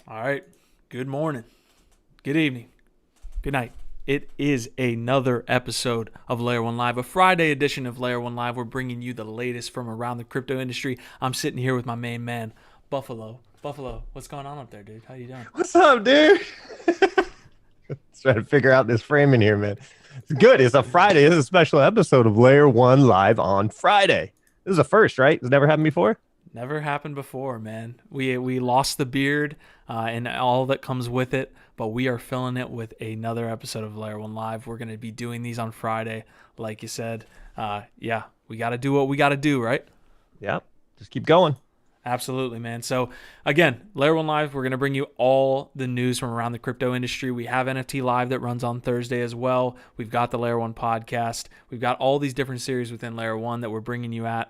All right. Good morning. Good evening. Good night. It is another episode of Layer 1 Live, a Friday edition of Layer 1 Live. We're bringing you the latest from around the crypto industry. I'm sitting here with my main man, Buffalo. Buffalo, what's going on up there, dude? How you doing? What's up, dude? Trying to figure out this framing here, man. It's good. It's a Friday. This is a special episode of Layer 1 Live on Friday. This is a first, right? It's never happened before? Never happened before, man. We lost the beard and all that comes with it, but we are filling it with another episode of Layer 1 Live. We're going to be doing these on Friday, like you said. We got to do what we got to do, right? Yeah. Just keep going. Absolutely, man. So again, Layer 1 Live, we're going to bring you all the news from around the crypto industry. We have NFT Live that runs on Thursday as well. We've got the Layer 1 podcast. We've got all these different series within Layer 1 that we're bringing you at.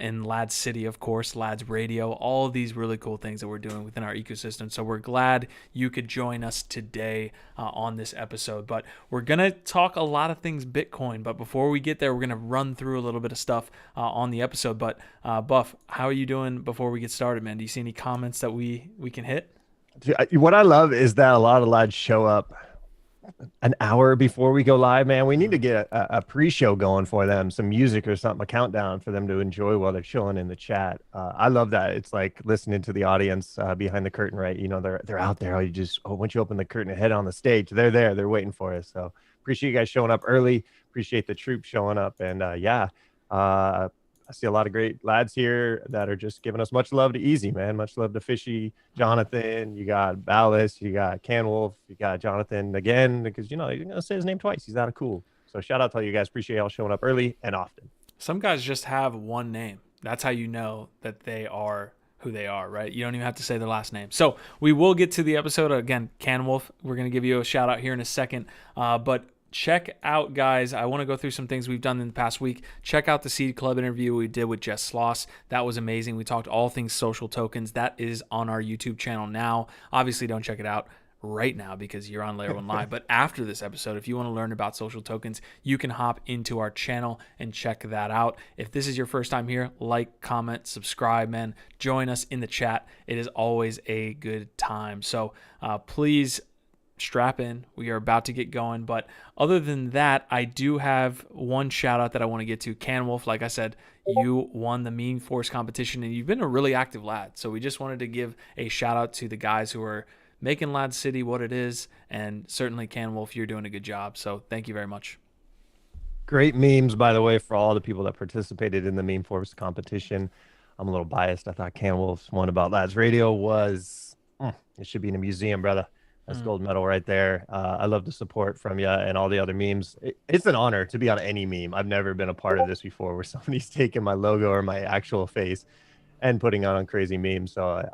In LADZ City, of course, LADZ Radio, all of these really cool things that we're doing within our ecosystem. So we're glad you could join us today on this episode. But we're going to talk a lot of things Bitcoin. But before we get there, we're going to run through a little bit of stuff on the episode. But Buff, how are you doing before we get started, man? Do you see any comments that we can hit? What I love is that a lot of lads show up an hour before we go live, man. We need to get a pre-show going for them, some music or something, a countdown for them to enjoy while they're chilling in the chat. I love that. It's like listening to the audience behind the curtain, right? You know, they're out there. Once you open the curtain and head on the stage, they're there. They're waiting for us. So appreciate you guys showing up early. Appreciate the troops showing up. And I see a lot of great lads here that are just giving us much love to Easy, man. Much love to Fishy, Jonathan. You got Ballas, you got Canwolf, you got Jonathan again, because, you know, you're going to say his name twice. He's that cool. So shout out to all you guys. Appreciate y'all showing up early and often. Some guys just have one name. That's how you know that they are who they are, right? You don't even have to say their last name. So we will get to the episode. Again, Canwolf, we're going to give you a shout out here in a second. But check out, guys, I want to go through some things we've done in the past week. Check out the Seed Club interview we did with Jess Sloss. That was amazing. We talked all things social tokens. That is on our YouTube channel now. Obviously, don't check it out right now because you're on Layer 1 Live. But after this episode, if you want to learn about social tokens, you can hop into our channel and check that out. If this is your first time here, like, comment, subscribe, man. Join us in the chat. It is always a good time. So please strap in. We are about to get going. But other than that, I do have one shout out that I want to get to. Canwolf, like I said, you won the Meme Force competition and you've been a really active lad. So we just wanted to give a shout out to the guys who are making LADZ City what it is. And certainly Canwolf, you're doing a good job. So thank you very much. Great memes, by the way, for all the people that participated in the Meme Force competition. I'm a little biased. I thought Canwolf's one about LADZ Radio was, it should be in a museum, brother. That's gold medal right there. I love the support from you and all the other memes. It's an honor to be on any meme. I've never been a part of this before where somebody's taking my logo or my actual face and putting on crazy memes. So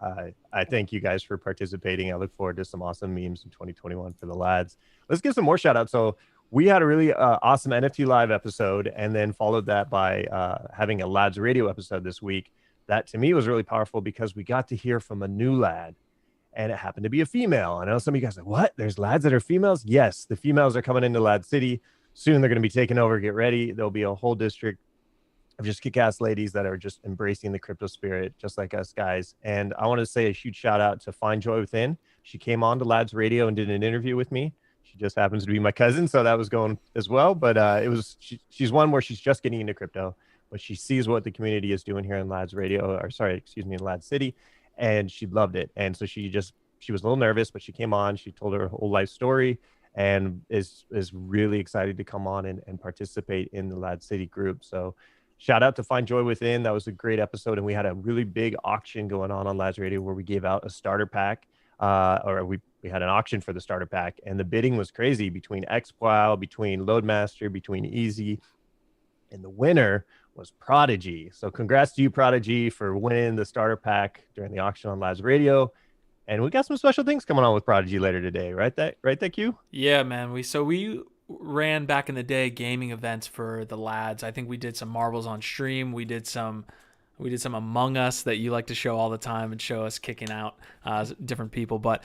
I thank you guys for participating. I look forward to some awesome memes in 2021 for the lads. Let's get some more shout outs. So we had a really awesome NFT Live episode and then followed that by having a LADZ Radio episode this week. That to me was really powerful because we got to hear from a new lad. And it happened to be a female. I know some of you guys are like, what? There's lads that are females? Yes, the females are coming into LADZ City. Soon they're going to be taking over. Get ready. There'll be a whole district of just kick-ass ladies that are just embracing the crypto spirit, just like us guys. And I want to say a huge shout out to Find Joy Within. She came on to LADZ Radio and did an interview with me. She just happens to be my cousin, so that was going as well. But she's one where she's just getting into crypto, but she sees what the community is doing here in LADZ Radio, in LADZ City. And she loved it. And so she was a little nervous, but she came on, she told her whole life story and is really excited to come on and participate in the LADZ City group. So shout out to Find Joy Within. That was a great episode. And we had a really big auction going on LADZ Radio where we gave out a starter pack, we had an auction for the starter pack. And the bidding was crazy between XPlow, between Loadmaster, between Easy. And the winner was Prodigy. So congrats to you, Prodigy, for winning the starter pack during the auction on LADZ Radio. And we got some special things coming on with Prodigy later today, right? That Q? Yeah, man. We ran back in the day gaming events for the lads. I think we did some marbles on stream. We did some Among Us that you like to show all the time and show us kicking out different people. But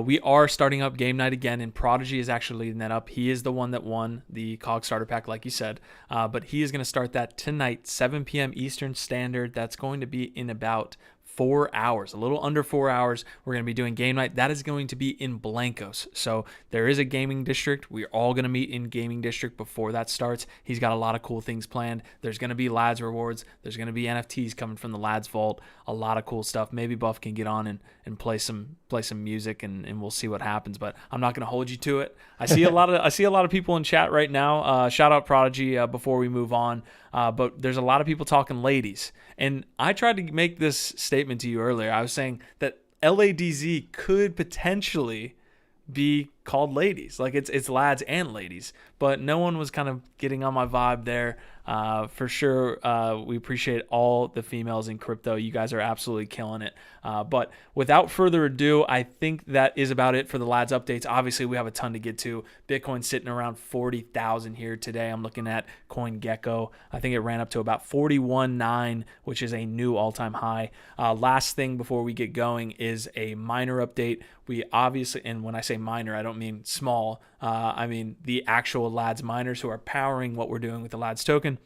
we are starting up game night again, and Prodigy is actually leading that up. He is the one that won the COG starter pack, like you said. But he is going to start that tonight, 7 p.m. Eastern Standard. That's going to be in about 4 hours, a little under 4 hours. We're going to be doing game night. That is going to be in Blancos. So there is a gaming district. We're all going to meet in gaming district before that starts. He's got a lot of cool things planned. There's going to be LADZ rewards. There's going to be NFTs coming from the LADZ vault. A lot of cool stuff. Maybe Buff can get on and play some music, and we'll see what happens. But I'm not going to hold you to it. I see a lot of people in chat right now. Shout out Prodigy before we move on. But there's a lot of people talking ladies. And I tried to make this statement to you earlier. I was saying that LADZ could potentially be called ladies. Like it's lads and ladies. But no one was kind of getting on my vibe there. For sure, we appreciate all the females in crypto. You guys are absolutely killing it. But without further ado, I think that is about it for the LADZ updates. Obviously, we have a ton to get to. Bitcoin's sitting around 40,000 here today. I'm looking at CoinGecko. I think it ran up to about 41.9, which is a new all-time high. Last thing before we get going is a miner update. We obviously, and when I say miner, I don't mean small. I mean the actual LADZ miners who are powering what we're doing with the LADZ token.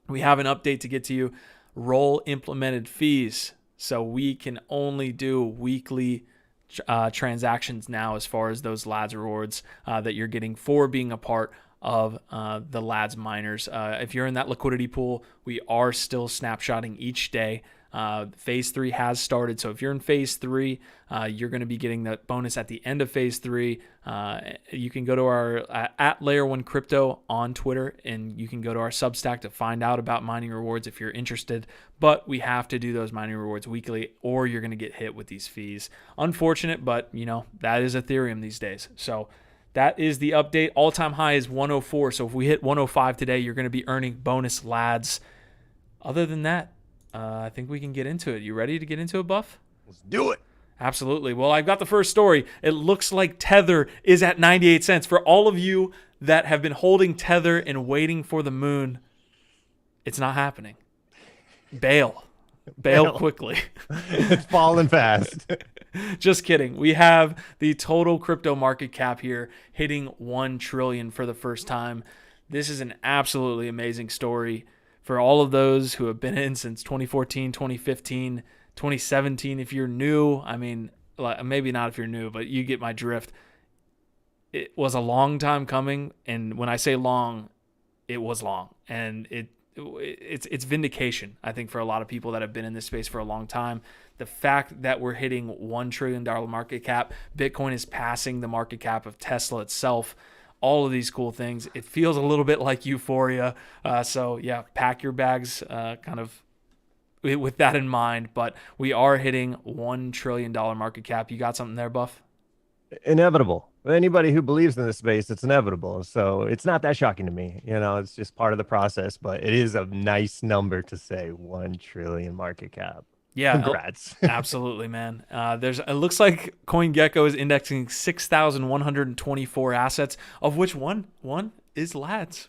We have an update to get to you. Roll implemented fees. So we can only do weekly transactions now as far as those LADZ rewards that you're getting for being a part of the LADZ miners. If you're in that liquidity pool, we are still snapshotting each day. Phase 3 has started. So if you're in phase 3, you're going to be getting that bonus at the end of phase 3. You can go to our at Layer 1 Crypto on Twitter, and you can go to our Substack to find out about mining rewards if you're interested. But we have to do those mining rewards weekly, or you're going to get hit with these fees. Unfortunate, but that is Ethereum these days. So that is the update. All-time high is 104. So if we hit 105 today, you're going to be earning bonus LADZ. Other than that, I think we can get into it. You ready to get into it, Buff? Let's do it. Absolutely. Well, I've got the first story. It looks like Tether is at 98 cents. For all of you that have been holding Tether and waiting for the moon, it's not happening. Bail quickly. It's falling fast. Just kidding. We have the total crypto market cap here hitting 1 trillion for the first time. This is an absolutely amazing story. For all of those who have been in since 2014, 2015, 2017, if you're new, I mean, maybe not if you're new, but you get my drift. It was a long time coming, and when I say long, it was long, and it's vindication, I think, for a lot of people that have been in this space for a long time. The fact that we're hitting $1 trillion market cap, Bitcoin is passing the market cap of Tesla itself. All of these cool things. It feels a little bit like euphoria. So yeah, pack your bags kind of with that in mind. But we are hitting $1 trillion market cap. You got something there, Buff? Inevitable. Anybody who believes in this space, it's inevitable. So it's not that shocking to me. It's just part of the process. But it is a nice number to say 1 trillion market cap. Yeah, congrats. Absolutely, man. It looks like CoinGecko is indexing 6,124 assets, of which one is LADZ.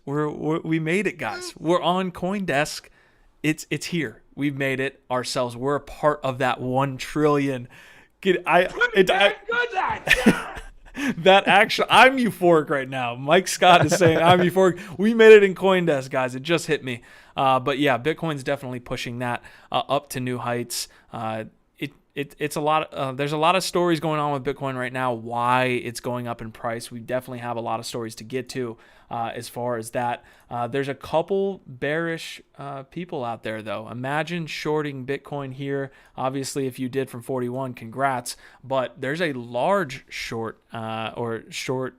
We made it, guys. We're on CoinDesk. It's here. We've made it ourselves. We're a part of that 1 trillion. That actually, I'm euphoric right now. Mike Scott is saying I'm euphoric. We made it in CoinDesk, guys. It just hit me. But yeah, Bitcoin's definitely pushing that up to new heights. It's a lot. There's a lot of stories going on with Bitcoin right now. Why it's going up in price. We definitely have a lot of stories to get to as far as that. There's a couple bearish people out there though. Imagine shorting Bitcoin here. Obviously, if you did from 41, congrats. But there's a large short or short.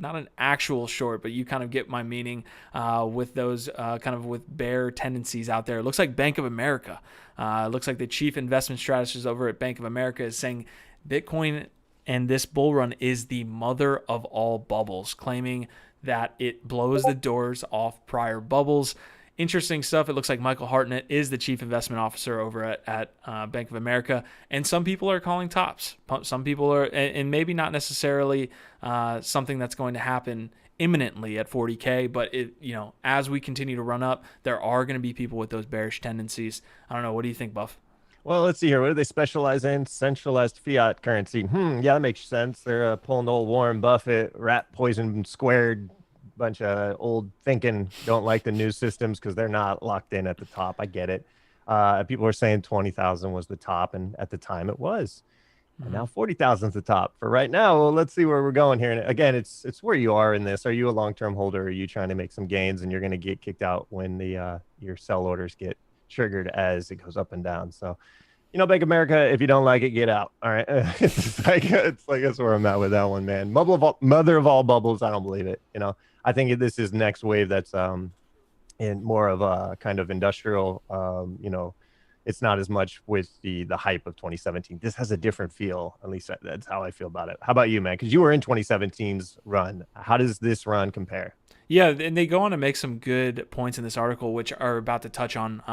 Not an actual short, but you kind of get my meaning with those kind of with bear tendencies out there. It looks like Bank of America. It looks like the chief investment strategist over at Bank of America is saying Bitcoin and this bull run is the mother of all bubbles, claiming that it blows the doors off prior bubbles. Interesting stuff. It looks like Michael Hartnett is the chief investment officer over at Bank of America. And some people are calling tops. Some people are, and maybe not necessarily something that's going to happen imminently at 40K, but as we continue to run up, there are going to be people with those bearish tendencies. I don't know. What do you think, Buff? Well, let's see here. What do they specialize in? Centralized fiat currency. Yeah, that makes sense. They're pulling the old Warren Buffett, rat poison squared, bunch of old thinking, don't like the new systems because they're not locked in at the top. I get it. People were saying 20,000 was the top, and at the time it was. And now 40,000 is the top for right now. Well, let's see where we're going here. And again, it's where you are in this. Are you a long-term holder? Are you trying to make some gains and you're going to get kicked out when the your sell orders get triggered as it goes up and down? So, Bank of America, if you don't like it, get out. All right. It's like that's where I'm at with that one, man. Mother of all bubbles. I don't believe it. I think this is next wave that's in more of a kind of industrial, it's not as much with the hype of 2017. This has a different feel. At least that's how I feel about it. How about you, man? Because you were in 2017's run. How does this run compare? Yeah, and they go on to make some good points in this article, which are about to touch on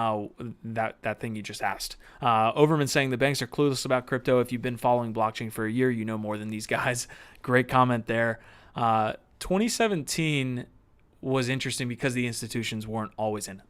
that thing you just asked. Overman saying the banks are clueless about crypto. If you've been following blockchain for a year, you know more than these guys. Great comment there. 2017 was interesting because the institutions weren't always in it.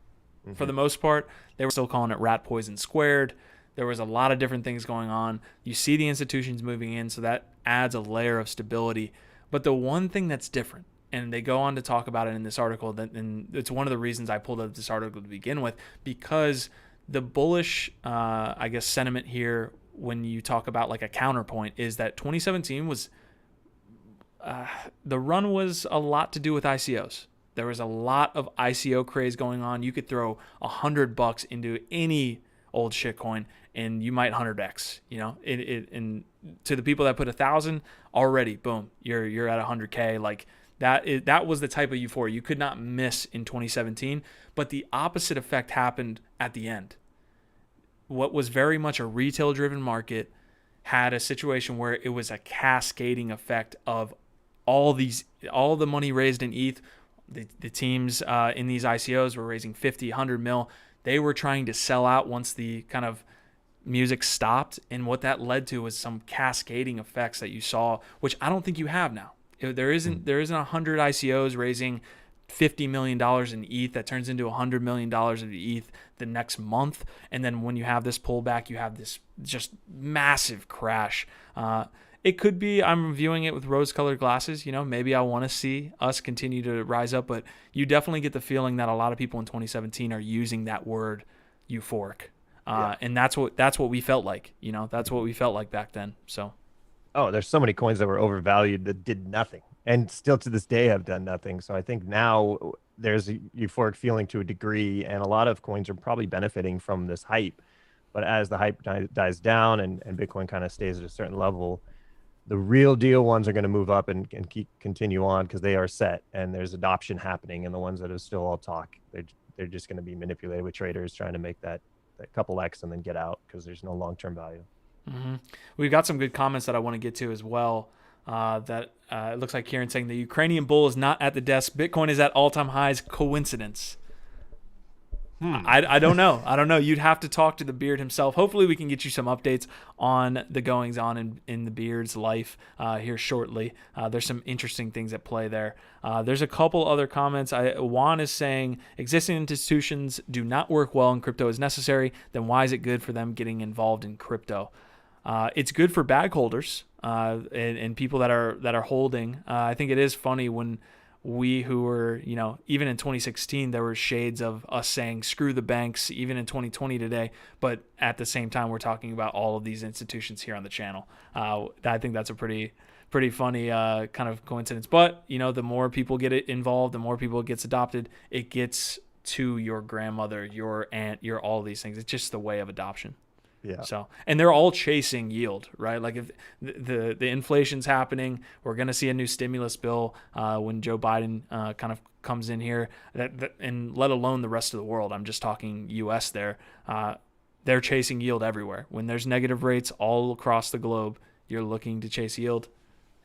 For the most part, they were still calling it rat poison squared. There was a lot of different things going on. You see the institutions moving in, so that adds a layer of stability. But the one thing that's different, and they go on to talk about it in this article, and it's one of the reasons I pulled up this article to begin with, because the bullish, sentiment here when you talk about like a counterpoint is that 2017 was, the run was a lot to do with ICOs. There was a lot of ICO craze going on. You could throw $100 into any old shitcoin and you might 100x. And to the people that put 1,000 already, boom, you're at 100K. Like that was the type of euphoria you could not miss in 2017. But the opposite effect happened at the end. What was very much a retail-driven market had a situation where it was a cascading effect of all the money raised in ETH. The teams in these ICOs were raising 50, 100 mil. They were trying to sell out once the kind of music stopped. And what that led to was some cascading effects that you saw, which I don't think you have now. There isn't 100 ICOs raising $50 million in ETH that turns into $100 million of ETH the next month. And then when you have this pullback, you have this just massive crash. It could be I'm viewing it with rose-colored glasses. Maybe I want to see us continue to rise up, but you definitely get the feeling that a lot of people in 2017 are using that word euphoric. And that's what we felt like. That's what we felt like back then. So, there's so many coins that were overvalued that did nothing and still to this day have done nothing. So I think now there's a euphoric feeling to a degree, and a lot of coins are probably benefiting from this hype. But as the hype dies down and Bitcoin kind of stays at a certain level, the real deal ones are going to move up and continue on because they are set and there's adoption happening. And the ones that are still all talk, they're just going to be manipulated with traders trying to make that couple X and then get out because there's no long-term value. Mm-hmm. We've got some good comments that I want to get to as well. It looks like Kieran saying the Ukrainian bull is not at the desk. Bitcoin is at all-time highs. Coincidence? I don't know. You'd have to talk to the Beard himself. Hopefully we can get you some updates on the goings on in the Beard's life here shortly. There's some interesting things at play there. There's a couple other comments. Juan is saying existing institutions do not work well and crypto is necessary. Then why is it good for them getting involved in crypto? It's good for bag holders and people that are holding. I think it is funny when we who were, even in 2016, there were shades of us saying, screw the banks, even in 2020 today. But at the same time, we're talking about all of these institutions here on the channel. I think that's a pretty funny kind of coincidence. But, the more people get it involved, the more people it gets adopted, it gets to your grandmother, your aunt, your all of these things. It's just the way of adoption. Yeah. So, and they're all chasing yield, right? Like if the inflation's happening, we're going to see a new stimulus bill when Joe Biden kind of comes in here, and let alone the rest of the world. I'm just talking U.S. there. They're chasing yield everywhere. When there's negative rates all across the globe, you're looking to chase yield,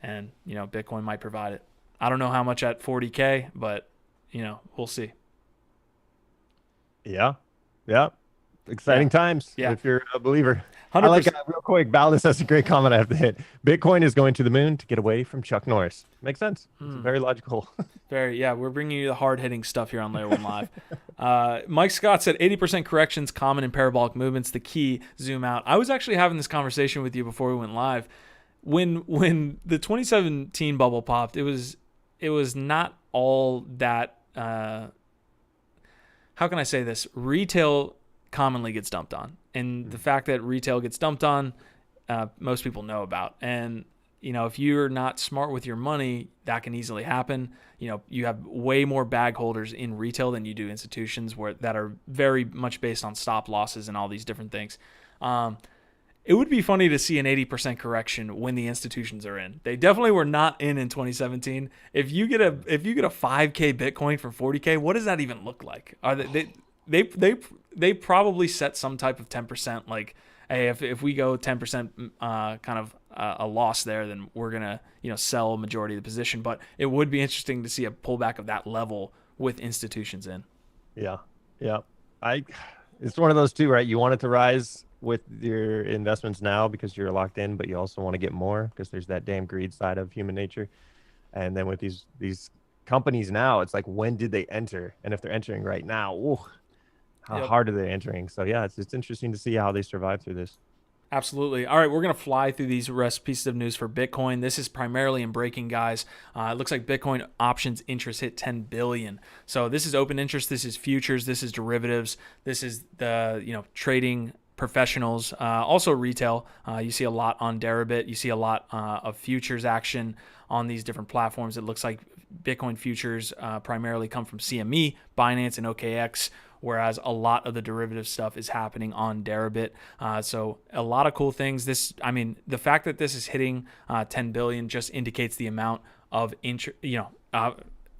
and Bitcoin might provide it. I don't know how much at 40K, but we'll see. Yeah. Exciting times if you're a believer. 100%. I like real quick, Baldus has a great comment I have to hit. Bitcoin is going to the moon to get away from Chuck Norris. Makes sense. It's very logical. We're bringing you the hard-hitting stuff here on Layer 1 Live. Mike Scott said 80% corrections common in parabolic movements. The key, zoom out. I was actually having this conversation with you before we went live. When the 2017 bubble popped, it was not all that how can I say this? Retail commonly gets dumped on. And the fact that retail gets dumped on, most people know about. And, if you're not smart with your money, that can easily happen. You have way more bag holders in retail than you do institutions that are very much based on stop losses and all these different things. It would be funny to see an 80% correction when the institutions are in. They definitely were not in 2017. If you get a 5K Bitcoin for 40K, what does that even look like? Are they probably set some type of 10%, like, hey, if we go 10% kind of a loss there, then we're gonna sell a majority of the position. But it would be interesting to see a pullback of that level with institutions in. Yeah. It's one of those two, right? You want it to rise with your investments now because you're locked in, but you also want to get more because there's that damn greed side of human nature. And then with these companies now, it's like, when did they enter? And if they're entering right now, ooh, how hard are they entering? So yeah, it's interesting to see how they survive through this. Absolutely. All right, we're going to fly through these rest pieces of news for Bitcoin. This is primarily in breaking, guys. It looks like Bitcoin options interest hit 10 billion. So this is open interest. This is futures. This is derivatives. This is the trading professionals. Also retail. You see a lot on Deribit. You see a lot of futures action on these different platforms. It looks like Bitcoin futures primarily come from CME, Binance, and OKX, whereas a lot of the derivative stuff is happening on Deribit. So a lot of cool things. The fact that this is hitting 10 billion just indicates the amount of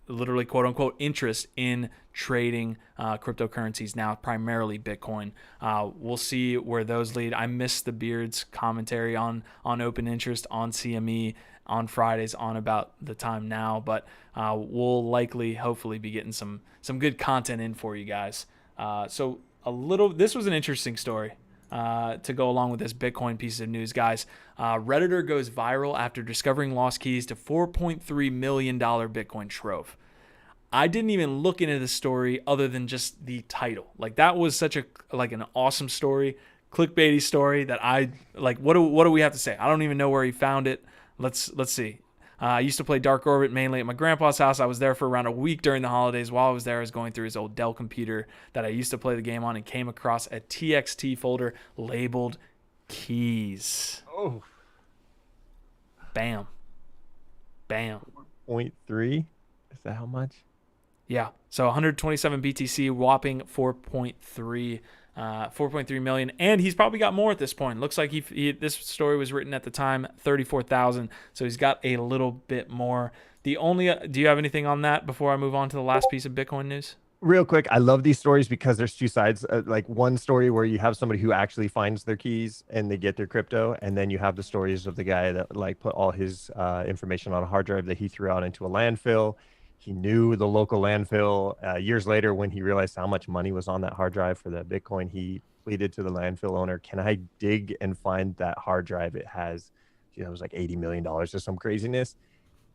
literally quote unquote interest in trading cryptocurrencies now, primarily Bitcoin. We'll see where those lead. I missed the Beard's commentary on open interest on CME on Fridays on about the time now, but we'll likely, hopefully, be getting some good content in for you guys. This was an interesting story to go along with this Bitcoin piece of news, guys. Redditor goes viral after discovering lost keys to $4.3 million Bitcoin trove. I didn't even look into the story other than just the title. Like, that was such an awesome story, clickbaity story that I like. What do we have to say? I don't even know where he found it. Let's see. I used to play Dark Orbit mainly at my grandpa's house. I was there for around a week during the holidays. While I was there, I was going through his old Dell computer that I used to play the game on and came across a TXT folder labeled keys. Oh. Bam. 0.3? Is that how much? Yeah. So 127 BTC, whopping 4.3 million, and he's probably got more at this point. Looks like this story was written at the time 34,000, so he's got a little bit more. Do you have anything on that before I move on to the last piece of Bitcoin news? Real quick, I love these stories because there's two sides. Like, one story where you have somebody who actually finds their keys and they get their crypto, and then you have the stories of the guy that like put all his information on a hard drive that he threw out into a landfill. He knew the local landfill. Years later, when he realized how much money was on that hard drive for the Bitcoin, he pleaded to the landfill owner, "Can I dig and find that hard drive? It has, it was like $80 million or some craziness."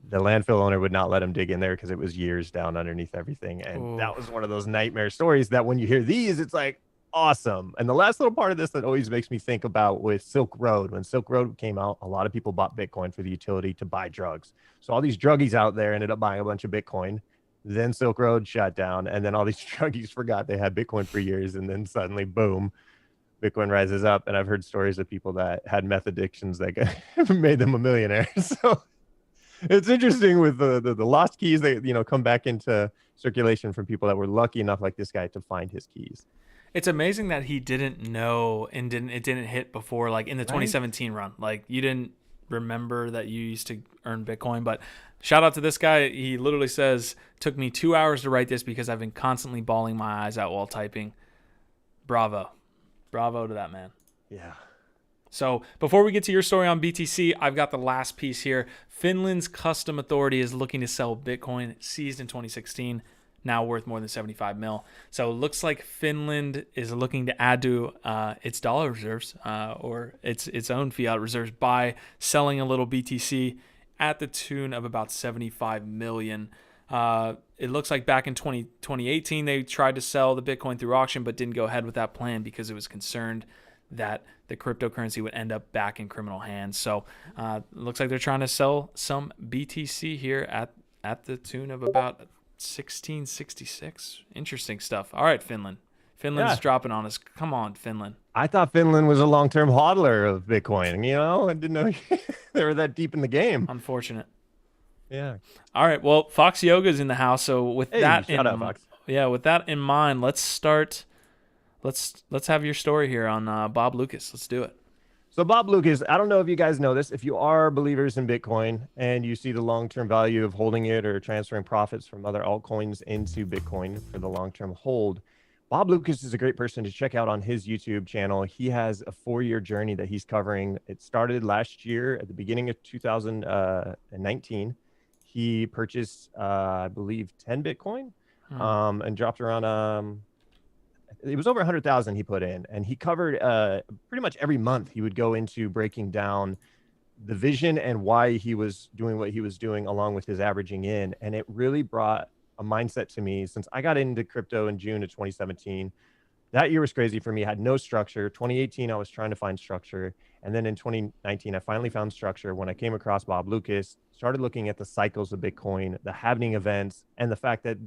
The landfill owner would not let him dig in there because it was years down underneath everything. And that was one of those nightmare stories that when you hear these, it's like, awesome. And the last little part of this that always makes me think about with Silk Road, when Silk Road came out, a lot of people bought Bitcoin for the utility to buy drugs. So all these druggies out there ended up buying a bunch of Bitcoin. Then Silk Road shut down, and then all these druggies forgot they had Bitcoin for years, and then suddenly, boom, Bitcoin rises up. And I've heard stories of people that had meth addictions that made them a millionaire. So it's interesting with the lost keys that come back into circulation from people that were lucky enough, like this guy, to find his keys. It's amazing that he didn't know and it didn't hit before, like in the 2017 run. Like, you didn't remember that you used to earn Bitcoin. But shout out to this guy. He literally says, "Took me 2 hours to write this because I've been constantly bawling my eyes out while typing." Bravo to that man. Yeah. So before we get to your story on BTC, I've got the last piece here. Finland's custom authority is looking to sell Bitcoin seized in 2016, now worth more than 75 mil. So it looks like Finland is looking to add to its dollar reserves or its own fiat reserves by selling a little BTC at the tune of about 75 million. It looks like back in 2018, they tried to sell the Bitcoin through auction, but didn't go ahead with that plan because it was concerned that the cryptocurrency would end up back in criminal hands. So it looks like they're trying to sell some BTC here at the tune of about 1666. Interesting stuff. All right, Finland. Finland's Yeah. dropping on us. Come on, Finland. I thought Finland was a long-term hodler of Bitcoin. I didn't know they were that deep in the game. Unfortunate. Yeah. All right. Well, Fox Yoga's in the house. So with Hey, that shout out, Fox. with that in mind, let's start. Let's have your story here on Bob Loukas. Let's do it. So Bob Loukas, I don't know if you guys know this. If you are believers in Bitcoin and you see the long-term value of holding it or transferring profits from other altcoins into Bitcoin for the long-term hold, Bob Loukas is a great person to check out on his YouTube channel. He has a 4-year journey that he's covering. It started last year at the beginning of 2019. He purchased, I believe, 10 Bitcoin and dropped around it was over 100,000 he put in, and he covered pretty much every month. He would go into breaking down the vision and why he was doing what he was doing, along with his averaging in. And it really brought a mindset to me since I got into crypto in June of 2017. That year was crazy for me. I had no structure. 2018, I was trying to find structure. And then in 2019, I finally found structure when I came across Bob Loukas, started looking at the cycles of Bitcoin, the halving events, and the fact that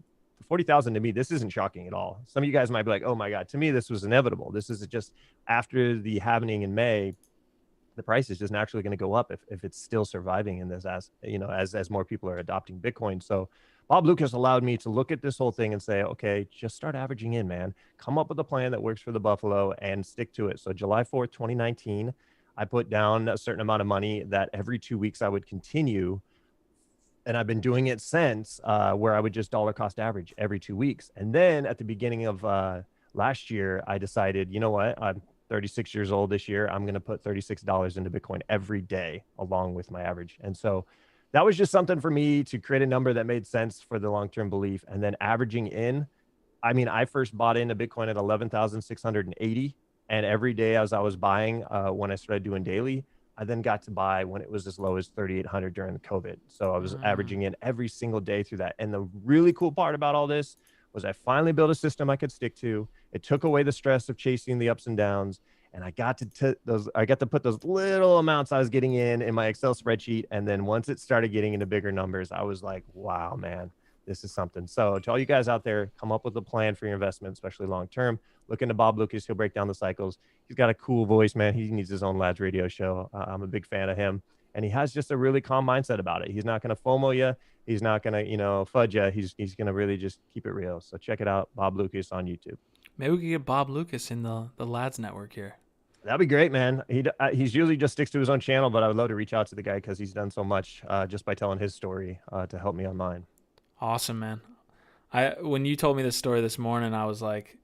40,000 to me, this isn't shocking at all. Some of you guys might be like, oh my God, to me, this was inevitable. This is just after the halving in May, the price is just naturally going to go up if it's still surviving in this, as more people are adopting Bitcoin. So Bob Loukas allowed me to look at this whole thing and say, okay, just start averaging in, man. Come up with a plan that works for the Buffalo and stick to it. So July 4th, 2019, I put down a certain amount of money that every 2 weeks I would continue. And I've been doing it since, where I would just dollar cost average every 2 weeks. And then at the beginning of last year, I decided, you know what? I'm 36 years old this year. I'm going to put $36 into Bitcoin every day along with my average. And so that was just something for me to create a number that made sense for the long-term belief. And then averaging in, I mean, I first bought into Bitcoin at 11,680. And every day as I was buying, when I started doing daily, I then got to buy when it was as low as 3,800 during the COVID. So I was averaging in every single day through that. And the really cool part about all this was I finally built a system I could stick to. It took away the stress of chasing the ups and downs. And I got to put those little amounts I was getting in my Excel spreadsheet. And then once it started getting into bigger numbers, I was like, wow, man, this is something. So to all you guys out there, come up with a plan for your investment, especially long-term. Look into Bob Loukas. He'll break down the cycles. He's got a cool voice, man. He needs his own LADZ radio show. I'm a big fan of him. And he has just a really calm mindset about it. He's not going to FOMO you. He's not going to, fudge you. He's going to really just keep it real. So check it out, Bob Loukas on YouTube. Maybe we could get Bob Loukas in the LADZ network here. That'd be great, man. He's usually just sticks to his own channel, but I would love to reach out to the guy because he's done so much just by telling his story to help me on mine. Awesome, man. When you told me this story this morning, I was like,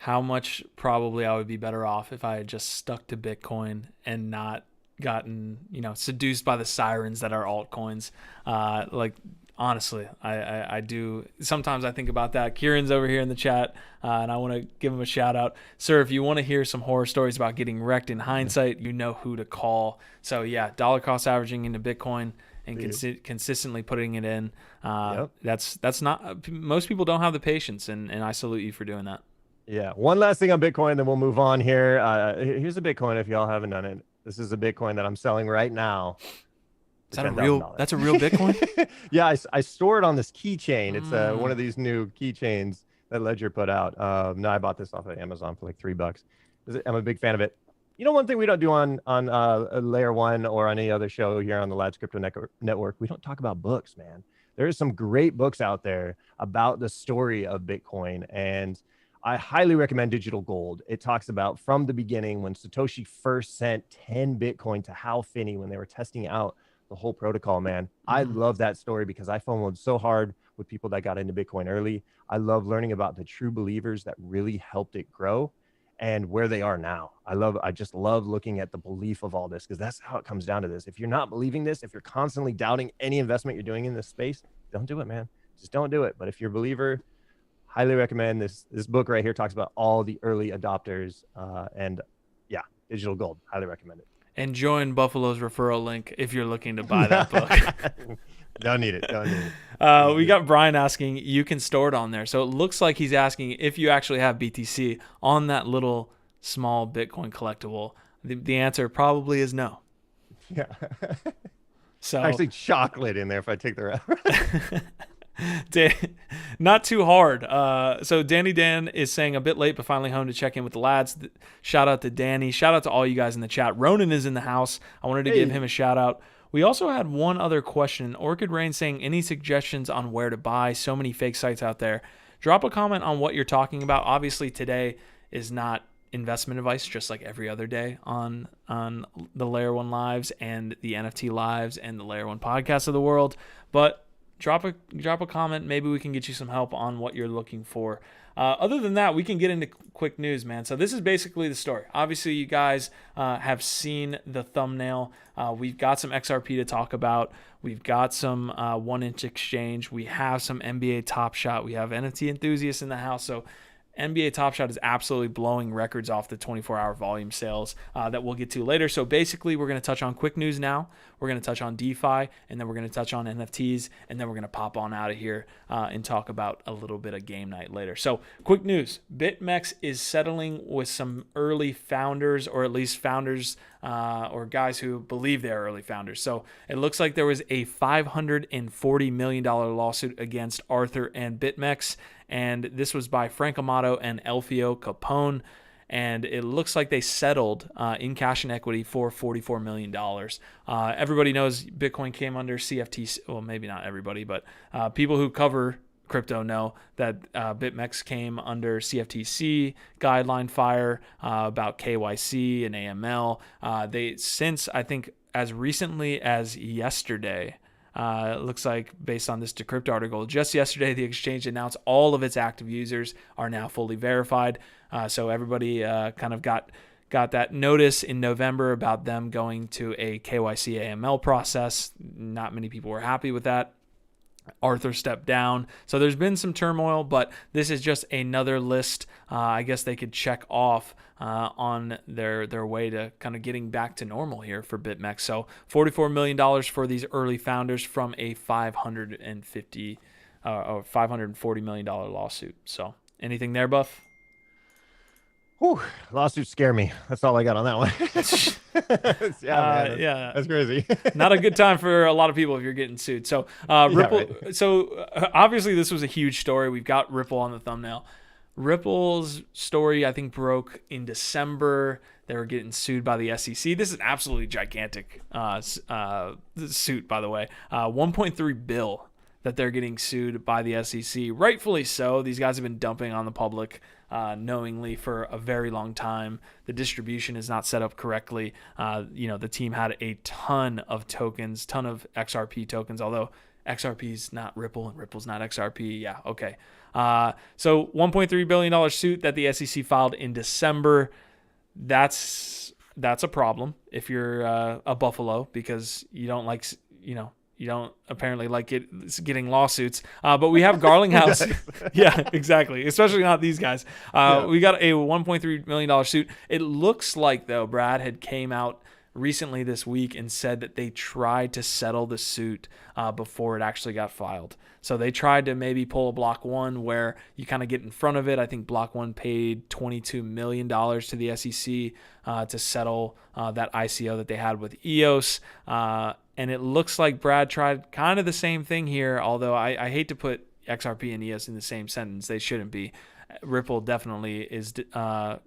how much probably I would be better off if I had just stuck to Bitcoin and not gotten, seduced by the sirens that are altcoins. Honestly, I do. Sometimes I think about that. Kieran's over here in the chat, and I want to give him a shout out. Sir, if you want to hear some horror stories about getting wrecked in hindsight, you know who to call. So yeah, dollar cost averaging into Bitcoin and consistently putting it in. Yep. That's not, most people don't have the patience, and I salute you for doing that. Yeah. One last thing on Bitcoin, then we'll move on here. Here's a Bitcoin if y'all haven't done it. This is a Bitcoin that I'm selling right now. Is that that's a real Bitcoin? Yeah, I store it on this keychain. It's one of these new keychains that Ledger put out. No, I bought this off of Amazon for like $3. I'm a big fan of it. One thing we don't do on Layer 1 or on any other show here on the LADZ Crypto Network, we don't talk about books, man. There's some great books out there about the story of Bitcoin, and I highly recommend Digital Gold. It talks about from the beginning when Satoshi first sent 10 Bitcoin to Hal Finney when they were testing out the whole protocol, man. I love that story because I FOMO'd so hard with people that got into Bitcoin early. I love learning about the true believers that really helped it grow and where they are now. I just love looking at the belief of all this because that's how it comes down to this. If you're not believing this, if you're constantly doubting any investment you're doing in this space, don't do it, man. Just don't do it. But if you're a believer, highly recommend this book right here. Talks about all the early adopters and yeah, Digital Gold. Highly recommend it. And join Buffalo's referral link if you're looking to buy that book. Don't need it. We got Brian asking, you can store it on there. So it looks like he's asking if you actually have BTC on that little small Bitcoin collectible. The answer probably is no. Yeah. So actually chocolate in there if I take the route. Not too hard. So Danny Dan is saying a bit late, but finally home to check in with the lads. Shout out to Danny. Shout out to all you guys in the chat. Ronan is in the house. I wanted to give him a shout out. We also had one other question. Orchid Rain saying, any suggestions on where to buy? So many fake sites out there. Drop a comment on what you're talking about. Obviously, today is not investment advice, just like every other day on the Layer 1 Lives and the NFT Lives and the Layer 1 podcast of the world. But drop a comment. Maybe we can get you some help on what you're looking for. Other than that, we can get into quick news, man. So this is basically the story. Obviously, you guys have seen the thumbnail. We've got some XRP to talk about. We've got some 1-inch exchange. We have some NBA TopShot. We have NFT enthusiasts in the house. So NBA TopShot is absolutely blowing records off the 24-hour volume sales that we'll get to later. So basically, we're going to touch on quick news now. We're going to touch on DeFi, and then we're going to touch on NFTs, and then we're going to pop on out of here and talk about a little bit of game night later. So quick news. Bitmex is settling with some early founders, or at least founders or guys who believe they're early founders. So it looks like there was a $540 million lawsuit against Arthur and Bitmex, and this was by Frank Amato and Elfio Capone, and it looks like they settled in cash and equity for $44 million. Everybody knows Bitcoin came under CFTC. Well, maybe not everybody, but people who cover crypto know that Bitmex came under CFTC guideline fire about KYC and AML. They since, I think, as recently as yesterday, it looks like, based on this Decrypt article, just yesterday the exchange announced all of its active users are now fully verified. So everybody kind of got that notice in November about them going to a KYC AML process. Not many people were happy with that. Arthur stepped down. So there's been some turmoil, but this is just another list I guess they could check off on their way to kind of getting back to normal here for Bitmex. So $44 million for these early founders from a $540 million lawsuit. So anything there, Buff? Whew, lawsuits scare me. That's all I got on that one. Yeah, that's crazy. Not a good time for a lot of people if you're getting sued. So Ripple. Yeah, right. So obviously this was a huge story. We've got Ripple on the thumbnail. Ripple's story, I think, broke in December. They were getting sued by the SEC. This is an absolutely gigantic suit, by the way. 1.3 billion that they're getting sued by the SEC. Rightfully so. These guys have been dumping on the public knowingly for a very long time. The distribution is not set up correctly. The team had a ton of tokens, ton of XRP tokens, although XRP is not Ripple and Ripple's not XRP. Yeah, okay. So $1.3 billion suit that the SEC filed in December. That's a problem if you're a Buffalo, because you don't like, you don't apparently like getting lawsuits. But we have Garlinghouse. Yeah, exactly. Especially not these guys. We got a $1.3 million suit. It looks like, though, Brad had came out recently this week and said that they tried to settle the suit before it actually got filed. So they tried to maybe pull a Block 1 where you kind of get in front of it. I think Block 1 paid $22 million to the SEC to settle that ICO that they had with EOS. And it looks like Brad tried kind of the same thing here, although I hate to put XRP and EOS in the same sentence. They shouldn't be. Ripple definitely is on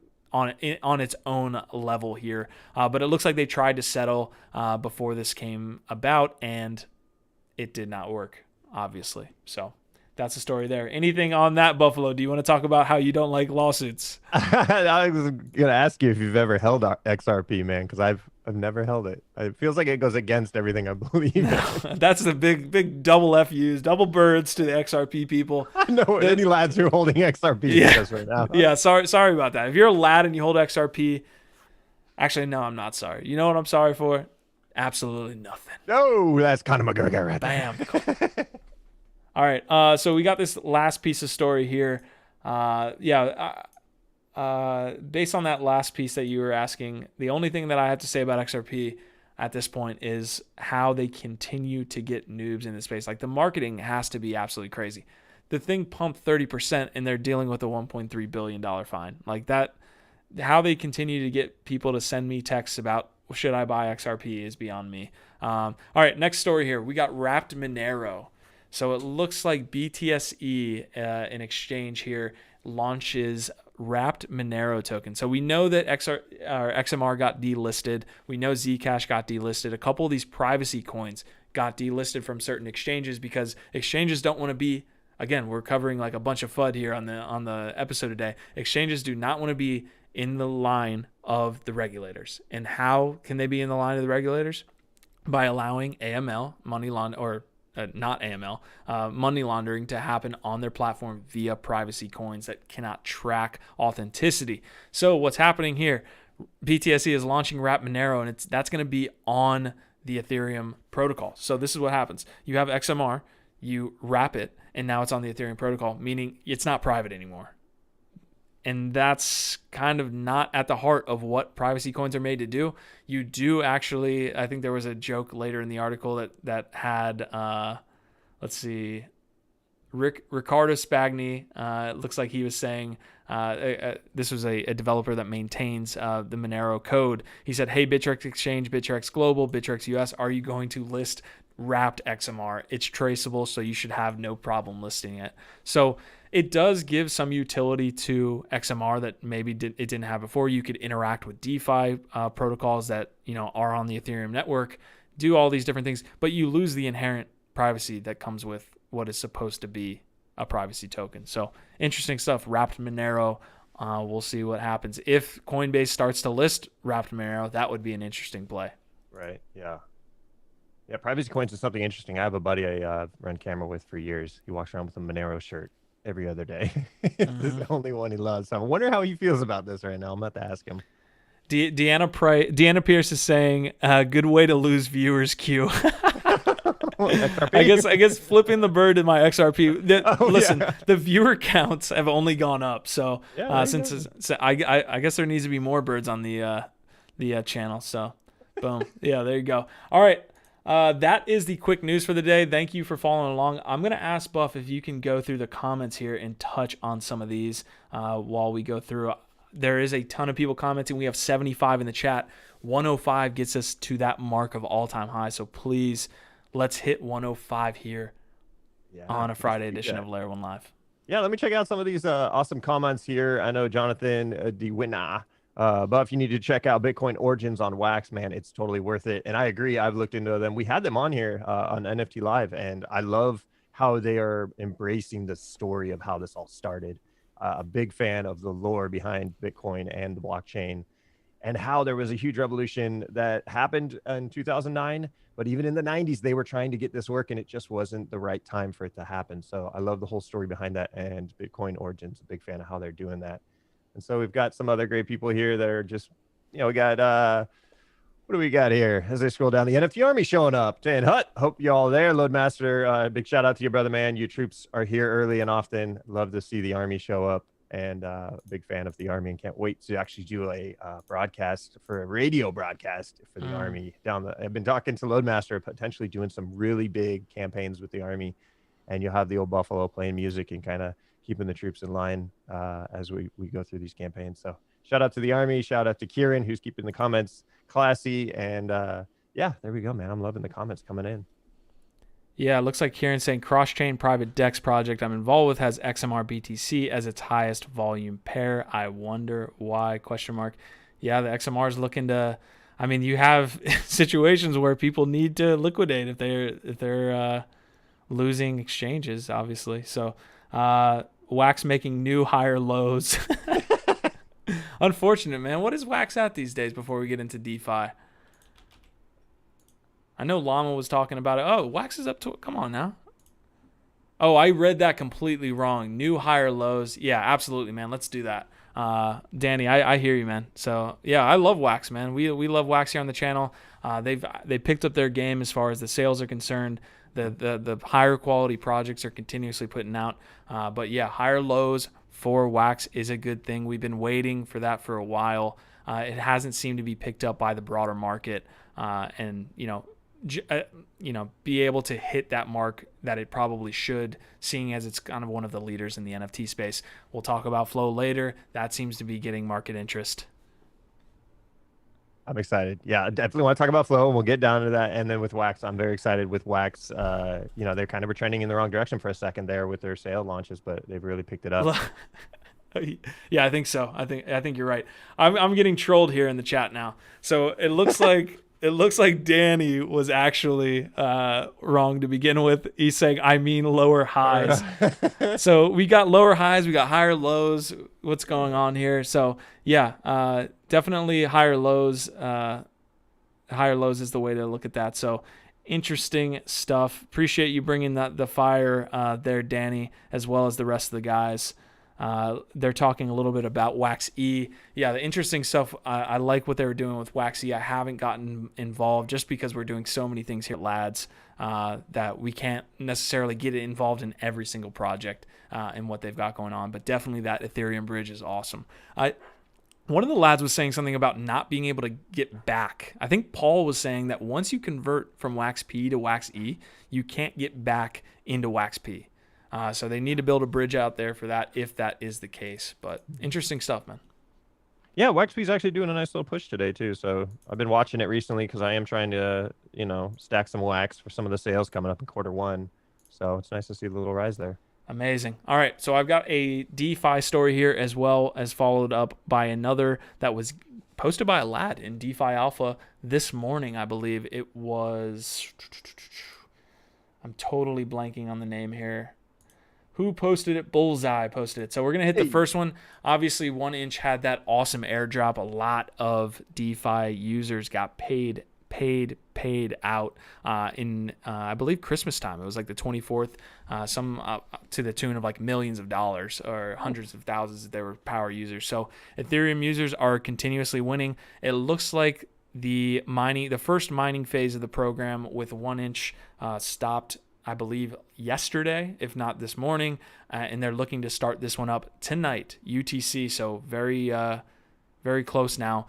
its own level here. But it looks like they tried to settle before this came about, and it did not work, obviously. So that's the story there. Anything on that, Buffalo? Do you want to talk about how you don't like lawsuits? I was going to ask you if you've ever held XRP, man, because I've never held it. It feels like it goes against everything I believe in. That's the big double FUs, double birds to the XRP people. I know any lads who are holding XRP right now. Yeah, sorry about that. If you're a lad and you hold XRP, actually, no, I'm not sorry. You know what I'm sorry for? Absolutely nothing. No, that's Conor McGregor right there. Bam. All right, so we got this last piece of story here. Based on that last piece that you were asking, the only thing that I have to say about XRP at this point is how they continue to get noobs in the space. Like, the marketing has to be absolutely crazy. The thing pumped 30% and they're dealing with a $1.3 billion fine. Like that, how they continue to get people to send me texts about, should I buy XRP, is beyond me. All right, next story here. We got Wrapped Monero. So it looks like BTSE, an exchange here, launches wrapped Monero token. So we know that XMR got delisted. We know Zcash got delisted. A couple of these privacy coins got delisted from certain exchanges because exchanges don't want to be, again, we're covering like a bunch of FUD here on the episode today. Exchanges do not want to be in the line of the regulators. And how can they be in the line of the regulators? By allowing AML, money laundering to happen on their platform via privacy coins that cannot track authenticity. So what's happening here? BTSE is launching Wrap Monero, and that's going to be on the Ethereum protocol. So this is what happens. You have XMR, you wrap it, and now it's on the Ethereum protocol, meaning it's not private anymore. And that's kind of not at the heart of what privacy coins are made to do. You do actually, I think there was a joke later in the article that had, let's see, Ricardo Spagni, it looks like he was saying, this was a developer that maintains the Monero code. He said, hey, Bittrex Exchange, Bittrex Global, Bittrex US, are you going to list wrapped XMR? It's traceable, so you should have no problem listing it. So it does give some utility to XMR that maybe it didn't have before. You could interact with DeFi protocols that are on the Ethereum network, do all these different things, but you lose the inherent privacy that comes with what is supposed to be a privacy token. So interesting stuff. Wrapped Monero. We'll see what happens. If Coinbase starts to list wrapped Monero, that would be an interesting play. Right. Yeah. Yeah. Privacy coins is something interesting. I have a buddy I run camera with for years. He walks around with a Monero shirt every other day. This is the only one he loves. So I wonder how he feels about this right now. I'm about to ask him. Deanna Pierce is saying, good way to lose viewers, Q. I guess flipping the bird in my XRP. The viewer counts have only gone up. So I guess there needs to be more birds on the channel. So boom. Yeah, there you go. All right. That is the quick news for the day. Thank you for following along. I'm going to ask Buff if you can go through the comments here and touch on some of these while we go through. There is a ton of people commenting. We have 75 in the chat. 105 gets us to that mark of all-time high. So please, let's hit 105 here on a Friday edition of Layer 1 Live. Yeah, let me check out some of these awesome comments here. I know Jonathan DeWinna. Buff, you need to check out Bitcoin Origins on Wax, man. It's totally worth it. And I agree. I've looked into them. We had them on here on NFT Live, and I love how they are embracing the story of how this all started. A big fan of the lore behind Bitcoin and the blockchain, and how there was a huge revolution that happened in 2009. But even in the 90s, they were trying to get this work, and it just wasn't the right time for it to happen. So I love the whole story behind that. And Bitcoin Origins, a big fan of how they're doing that. And so we've got some other great people here that are just, we got, what do we got here? As I scroll down, the NFT Army showing up. Dan Hut, hope you all there. Loadmaster, big shout out to your brother, man. You troops are here early and often. Love to see the Army show up, and big fan of the Army, and can't wait to actually do a broadcast for a radio broadcast for the Army I've been talking to Loadmaster, potentially doing some really big campaigns with the Army, and you'll have the old Buffalo playing music and kind of keeping the troops in line as we go through these campaigns. So shout out to the Army, shout out to Kieran, who's keeping the comments classy, and yeah, there we go, man. I'm loving the comments coming in. Yeah, it looks like Kieran's saying cross-chain private DEX project I'm involved with has XMR BTC as its highest volume pair. I wonder why, ? Yeah, the XMR is looking to, you have situations where people need to liquidate if they're losing exchanges, obviously. So Wax making new higher lows. Unfortunate, man. What is Wax at these days before we get into DeFi? I know Llama was talking about it. Oh, Wax is up to it. Come on now. Oh, I read that completely wrong. New higher lows. Yeah, absolutely, man. Let's do that. Danny, I hear you, man. So yeah, I love Wax, man. We love Wax here on the channel. They picked up their game as far as the sales are concerned. The higher quality projects are continuously putting out. But yeah, higher lows for Wax is a good thing. We've been waiting for that for a while. It hasn't seemed to be picked up by the broader market. And be able to hit that mark that it probably should, seeing as it's kind of one of the leaders in the NFT space. We'll talk about Flow later. That seems to be getting market interest. I'm excited. Yeah, I definitely want to talk about Flow, and we'll get down to that. And then with Wax, I'm very excited with Wax. They're kind of were trending in the wrong direction for a second there with their sale launches, but they've really picked it up. Yeah, I think so. I think you're right. I'm getting trolled here in the chat now. So it looks like Danny was actually wrong to begin with. He's saying I mean lower highs. So we got lower highs, we got higher lows. What's going on here? So yeah, definitely higher lows. Higher lows is the way to look at that. So interesting stuff. Appreciate you bringing the fire there, Danny, as well as the rest of the guys. They're talking a little bit about Wax E. Yeah, the interesting stuff. I like what they were doing with Wax E. I haven't gotten involved just because we're doing so many things here at LADZ that we can't necessarily get involved in every single project and what they've got going on. But definitely that Ethereum bridge is awesome. One of the lads was saying something about not being able to get back. I think Paul was saying that once you convert from Wax P to Wax E, you can't get back into Wax P. So they need to build a bridge out there for that if that is the case. But interesting stuff, man. Yeah, WaxP's actually doing a nice little push today too. So I've been watching it recently because I am trying to, stack some wax for some of the sales coming up in Q1. So it's nice to see the little rise there. Amazing. All right, so I've got a DeFi story here as well as followed up by another that was posted by a lad in DeFi Alpha this morning, I believe. It was... I'm totally blanking on the name here. Who posted it? Bullseye posted it. So we're going to hit the first one. Obviously, 1inch had that awesome airdrop. A lot of DeFi users got paid out in, I believe, Christmas time. It was like the 24th, to the tune of like millions of dollars or hundreds of thousands if they were power users. So Ethereum users are continuously winning. It looks like the first mining phase of the program with 1inch stopped, I believe, yesterday, if not this morning, and they're looking to start this one up tonight, UTC. So very close now,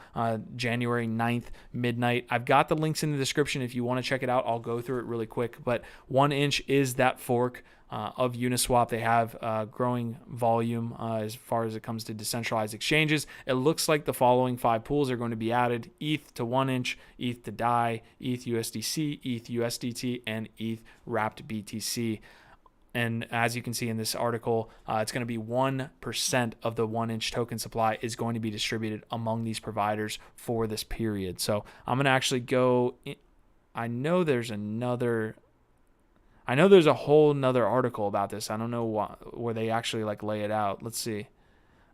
January 9th, midnight. I've got the links in the description if you want to check it out. I'll go through it really quick. But 1inch is that fork of Uniswap. They have growing volume as far as it comes to decentralized exchanges. It looks like the following 5 pools are going to be added: ETH to 1inch, ETH to DAI, ETH USDC, ETH USDT, and ETH wrapped BTC. And as you can see in this article, it's going to be 1% of the 1inch token supply is going to be distributed among these providers for this period. So I'm going to actually go. I know there's a whole nother article about this. I don't know where they actually lay it out. Let's see.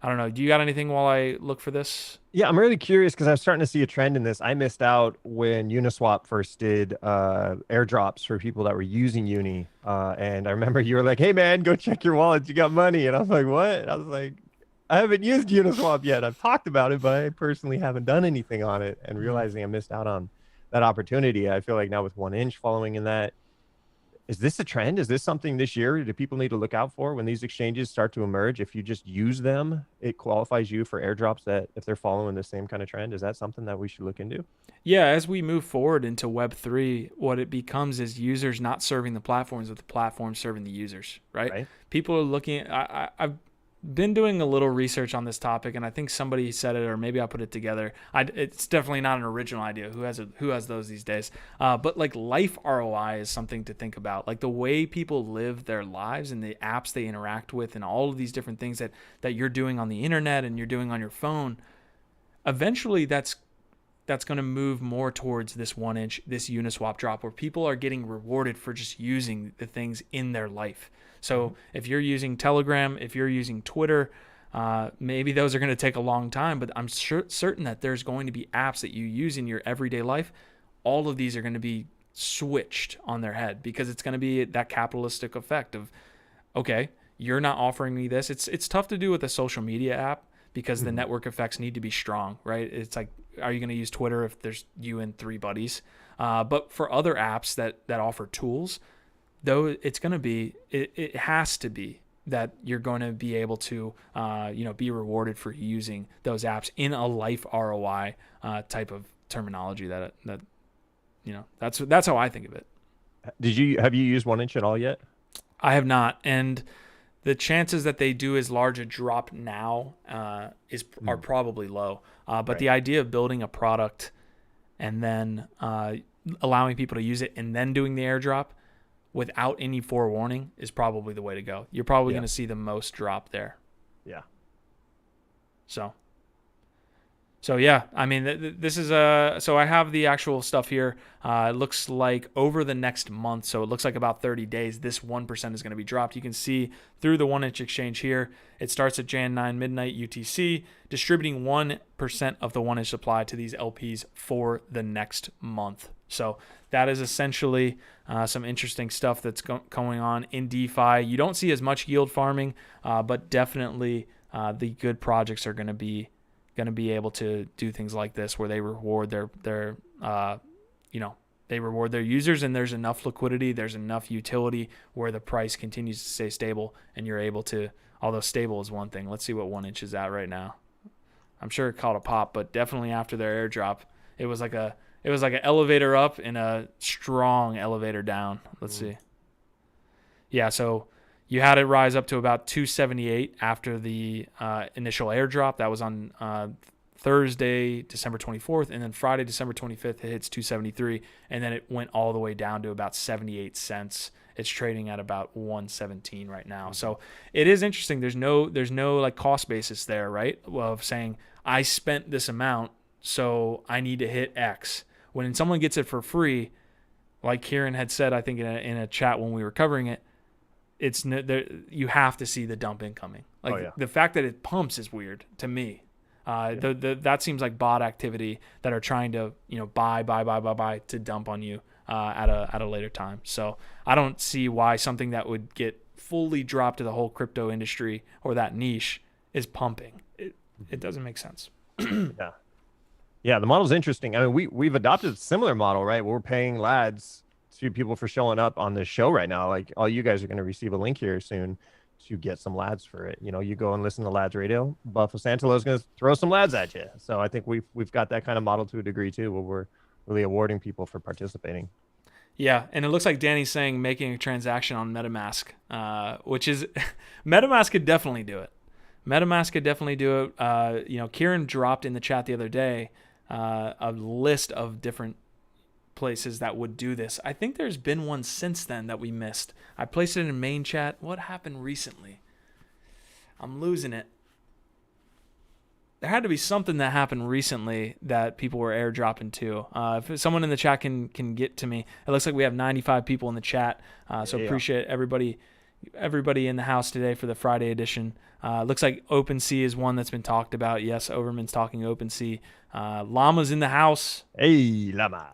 I don't know. Do you got anything while I look for this? Yeah, I'm really curious because I'm starting to see a trend in this. I missed out when Uniswap first did airdrops for people that were using Uni. And I remember you were like, hey, man, go check your wallet. You got money. And I was like, what? I was like, I haven't used Uniswap yet. I've talked about it, but I personally haven't done anything on it. And realizing I missed out on that opportunity. I feel like now with 1inch following in that, is this a trend? Is this something this year do people need to look out for when these exchanges start to emerge? If you just use them, it qualifies you for airdrops that if they're following the same kind of trend. Is that something that we should look into? Yeah, as we move forward into Web3, what it becomes is users not serving the platforms, but the platforms serving the users, right? People are looking I've been doing a little research on this topic, and I think somebody said it, or maybe I put it together. It's definitely not an original idea. Who has those these days? But life ROI is something to think about. Like the way people live their lives and the apps they interact with, and all of these different things that you're doing on the internet and you're doing on your phone. Eventually, that's going to move more towards this 1inch, this Uniswap drop, where people are getting rewarded for just using the things in their life. So if you're using Telegram, if you're using Twitter, maybe those are going to take a long time, but I'm certain that there's going to be apps that you use in your everyday life. All of these are going to be switched on their head because it's going to be that capitalistic effect of, okay, you're not offering me this. It's tough to do with a social media app because the network effects need to be strong, right? It's like, are you going to use Twitter if there's you and 3 buddies? But for other apps that offer tools, though, it's going to be, it has to be that you're going to be able to, be rewarded for using those apps in a life ROI type of terminology. That's how I think of it. Have you used 1inch at all yet? I have not, and the chances that they do as large a drop now are probably low. But the idea of building a product and then allowing people to use it and then doing the airdrop without any forewarning is probably the way to go. You're probably going to see the most drop there. Yeah. So yeah, I mean, this is so I have the actual stuff here. It looks like over the next month, so it looks like about 30 days, this 1% is going to be dropped. You can see through the 1-inch exchange here, it starts at Jan 9 midnight UTC, distributing 1% of the 1-inch supply to these LPs for the next month. So that is essentially some interesting stuff that's going on in DeFi. You don't see as much yield farming, but definitely the good projects are going to be able to do things like this where they reward their they reward their users, and there's enough liquidity, there's enough utility where the price continues to stay stable, and you're able to, although stable is one thing. Let's see what 1-inch is at right now. I'm sure it caught a pop, but definitely after their airdrop, it was like an elevator up and a strong elevator down. Let's see. Yeah, so you had it rise up to about 278 after the initial airdrop. That was on Thursday, December 24th, and then Friday, December 25th, it hits 273, and then it went all the way down to about 78 cents. It's trading at about 117 right now. So it is interesting. There's no like cost basis there, right? Of saying I spent this amount, so I need to hit X. When someone gets it for free, like Kieran had said, I think in a chat when we were covering it, you have to see the dump incoming. Like the fact that it pumps is weird to me. That seems like bot activity that are trying to buy to dump on you at a later time. So I don't see why something that would get fully dropped to the whole crypto industry or that niche is pumping. It doesn't make sense. Yeah, the model's interesting. I mean, we've adopted a similar model, right? We're paying LADZ to people for showing up on this show right now. Like, all you guys are going to receive a link here soon to get some LADZ for it. You go and listen to LADZ radio. Buffo Santalo is going to throw some LADZ at you. So I think we've got that kind of model to a degree too, where we're really awarding people for participating. Yeah, and it looks like Danny's saying making a transaction on MetaMask, which is MetaMask could definitely do it. MetaMask could definitely do it. Kieran dropped in the chat the other day a list of different places that would do this. I think there's been one since then that we missed. I placed it in main chat. What happened recently? I'm losing it. There had to be something that happened recently that people were airdropping to. If someone in the chat can get to me. It looks like we have 95 people in the chat. So appreciate everybody in the house today for the Friday edition. Looks like OpenSea is one that's been talked about. Yes, Overman's talking OpenSea. Llama's in the house. Hey, Llama.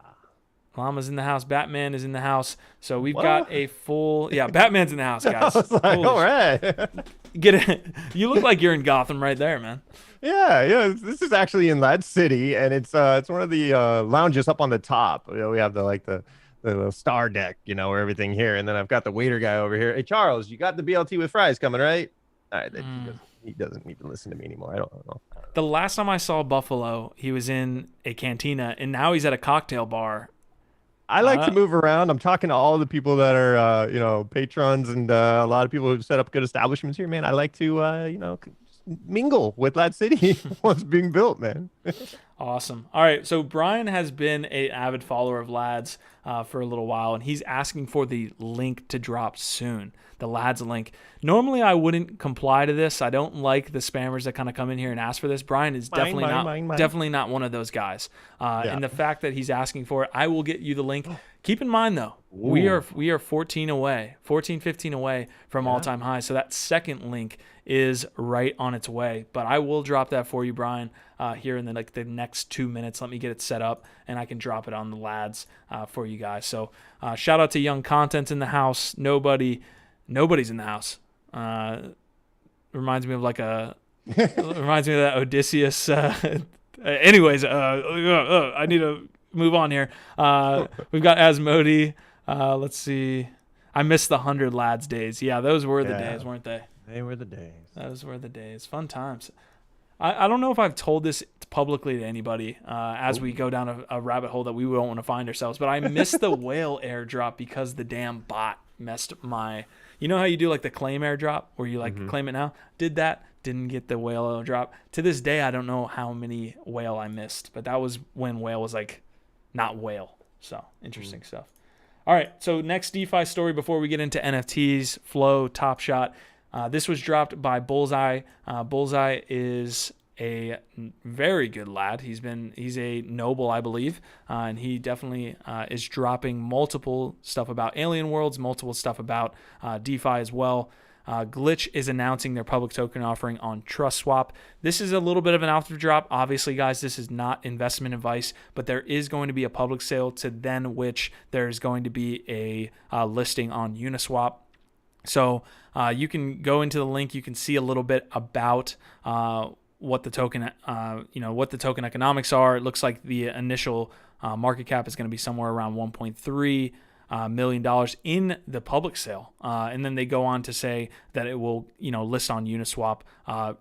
Llama's in the house. Batman is in the house. So we've got a full... Yeah, Batman's in the house, guys. I was like, all right. Get it. You look like you're in Gotham right there, man. Yeah. This is actually in LADZ City, and it's one of the lounges up on the top. We have the little star deck, where everything here, and then I've got the waiter guy over here. Hey, Charles, you got the BLT with fries coming, right? All right, he doesn't need to listen to me anymore. I don't know. The last time I saw Buffalo, he was in a cantina, and now he's at a cocktail bar. I like to move around. I'm talking to all the people that are, patrons and a lot of people who've set up good establishments here, man. I like to, mingle with LADZ City once being built, man. Awesome. All right. So Brian has been an avid follower of LADZ for a little while, and he's asking for the link to drop soon, the LADZ link. Normally, I wouldn't comply to this. I don't like the spammers that kind of come in here and ask for this. Brian is definitely not one of those guys. And the fact that he's asking for it, I will get you the link. Keep in mind, though, we are 14, 15 away from all-time high. So that second link is right on its way. But I will drop that for you, Brian, here in the next 2 minutes. Let me get it set up, and I can drop it on the LADZ for you guys. So shout out to Young Content in the house. Nobody's in the house. Reminds me of reminds me of that Odysseus. Anyways, I need to move on here. We've got Asmodi. Let's see. I missed the 100 LADZ days. Yeah, those were the days, weren't they? They were the days. Those were the days. Fun times. I don't know if I've told this publicly to anybody as we go down a rabbit hole that we don't want to find ourselves, but I missed the whale airdrop because the damn bot messed my... You know how you do like the claim airdrop where you claim it now? Did that. Didn't get the whale airdrop. To this day, I don't know how many whale I missed, but that was when whale was like not whale. So interesting stuff. All right, so next DeFi story before we get into NFTs, Flow, TopShot. This was dropped by Bullseye. Bullseye is a very good lad. He's a noble, I believe, and he definitely is dropping multiple stuff about alien worlds, multiple stuff about DeFi as well. Glitch is announcing their public token offering on Trustswap. This is a little bit of an after drop. Obviously, guys, this is not investment advice, but there is going to be a public sale to then which there's going to be a listing on Uniswap. So you can go into the link. You can see a little bit about what the token, what the token economics are. It looks like the initial market cap is going to be somewhere around $1.3 million in the public sale, and then they go on to say that it will, list on Uniswap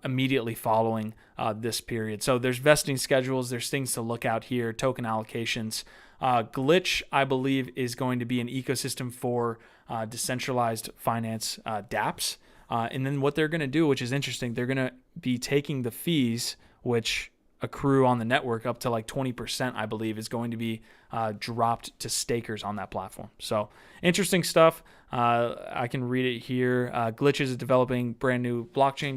immediately following this period. So there's vesting schedules. There's things to look out here. Token allocations. Glitch, I believe, is going to be an ecosystem for decentralized finance dApps. And then what they're going to do, which is interesting, they're going to be taking the fees, which accrue on the network up to like 20%, I believe, is going to be dropped to stakers on that platform. So interesting stuff. I can read it here. Glitch is developing brand new blockchain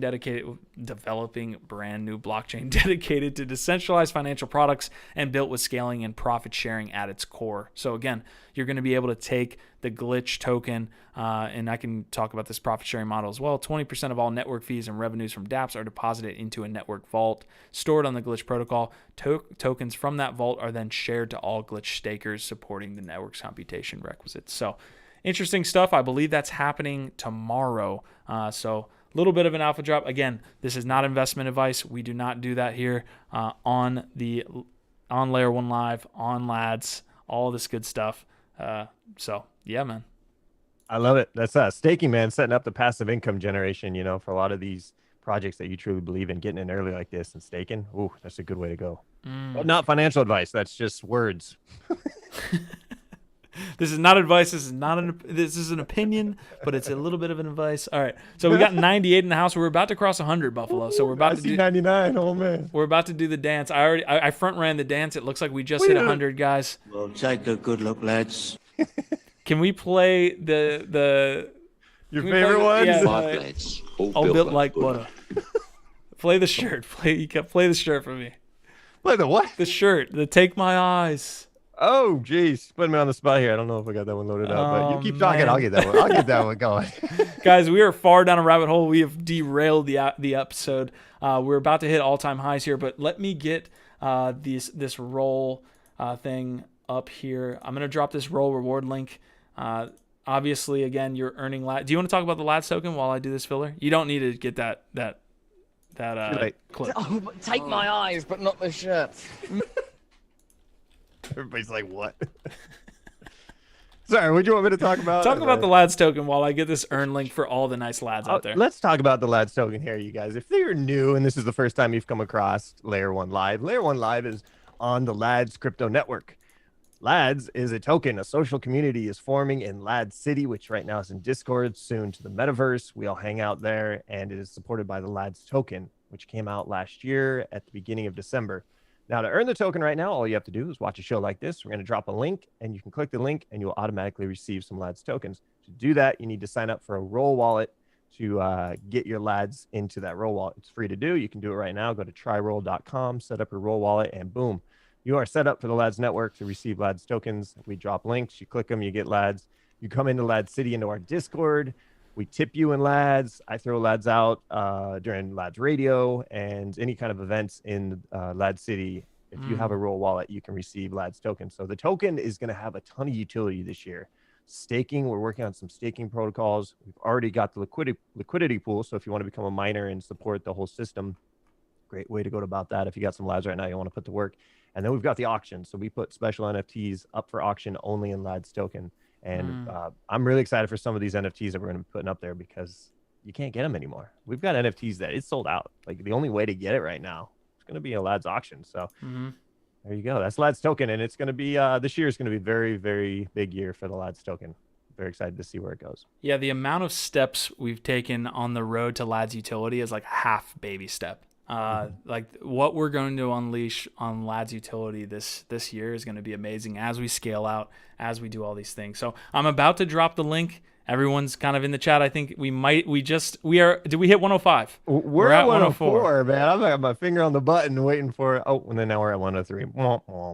dedicated to decentralized financial products and built with scaling and profit sharing at its core. So again, you're going to be able to take the Glitch token, and I can talk about this profit sharing model as well. 20% of all network fees and revenues from dApps are deposited into a network vault stored on the Glitch protocol. Tokens from that vault are then shared to all Glitch stakers supporting the network's computation requisites. So interesting stuff. I believe that's happening tomorrow. So a little bit of an alpha drop. Again, this is not investment advice. We do not do that here on Layer 1 Live, on LADZ, all this good stuff. So yeah, man. I love it. That's staking, man, setting up the passive income generation, for a lot of these projects that you truly believe in, getting in early like this and staking. Ooh, that's a good way to go. But not financial advice. That's just words. This is not advice. This is an opinion, but it's a little bit of an advice. All right. So we got 98 in the house. We're about to cross 100, Buffalo. So we're about to do 99. Oh man. We're about to do the dance. I front ran the dance. It looks like we just hit 100, guys. Well, take a good look, lads. Can we play the your favorite ones? Yeah, Lads. all built like butter. Play the shirt. Play the shirt for me. Play the what? The shirt. The Take My Eyes. Oh, geez. Putting me on the spot here. I don't know if I got that one loaded up, but you keep talking. Man. I'll get that one. I'll get that one going. Guys, we are far down a rabbit hole. We have derailed the episode. We're about to hit all-time highs here, but let me get this roll thing up here. I'm going to drop this roll reward link. Obviously, again, you're earning LADZ. Do you want to talk about the LADZ token while I do this filler? You don't need to get that clip. Oh, take my eyes, but not the shirt. Everybody's like, what? Sorry, what do you want me to talk about? Talk about the LADZ token while I get this earn link for all the nice lads out there. Let's talk about the LADZ token here, you guys. If you're new and this is the first time you've come across Layer 1 Live, Layer 1 Live is on the LADZ crypto network. LADZ is a token. A social community is forming in LADZ City, which right now is in Discord, soon to the metaverse. We all hang out there, and it is supported by the LADZ token, which came out last year at the beginning of December. Now, to earn the token right now, all you have to do is watch a show like this. We're going to drop a link, and you can click the link, and you'll automatically receive some LADZ tokens. To do that, you need to sign up for a roll wallet to get your LADZ into that roll wallet. It's free to do. You can do it right now. Go to tryroll.com, set up your roll wallet, and boom. You are set up for the LADZ network to receive LADZ tokens. We drop links. You click them, you get LADZ. You come into LADZ City, into our Discord. We tip you in LADZ. I throw LADZ out during LADZ radio and any kind of events in LADZ City. If you have a roll wallet, you can receive LADZ tokens. So the token is going to have a ton of utility this year. Staking, we're working on some staking protocols. We've already got the liquidity pool. So if you want to become a miner and support the whole system, great way to go about that. If you got some LADZ right now, you want to put to work. And then we've got the auction. So we put special NFTs up for auction only in LADZ token. And I'm really excited for some of these NFTs that we're going to be putting up there because you can't get them anymore. We've got NFTs that it's sold out. Like the only way to get it right now is going to be a LADZ auction. So there you go. That's LADZ token. And it's going to be, this year is going to be very, very big year for the LADZ token. Very excited to see where it goes. Yeah, the amount of steps we've taken on the road to LADZ utility is like half baby step. Like what we're going to unleash on LADZ utility this year is going to be amazing as we scale out, as we do all these things. So I'm about to drop the link. Everyone's kind of in the chat. I think we are. Did we hit 105? We're at 104, man. I've got my finger on the button waiting for. Oh, and then now we're at 103.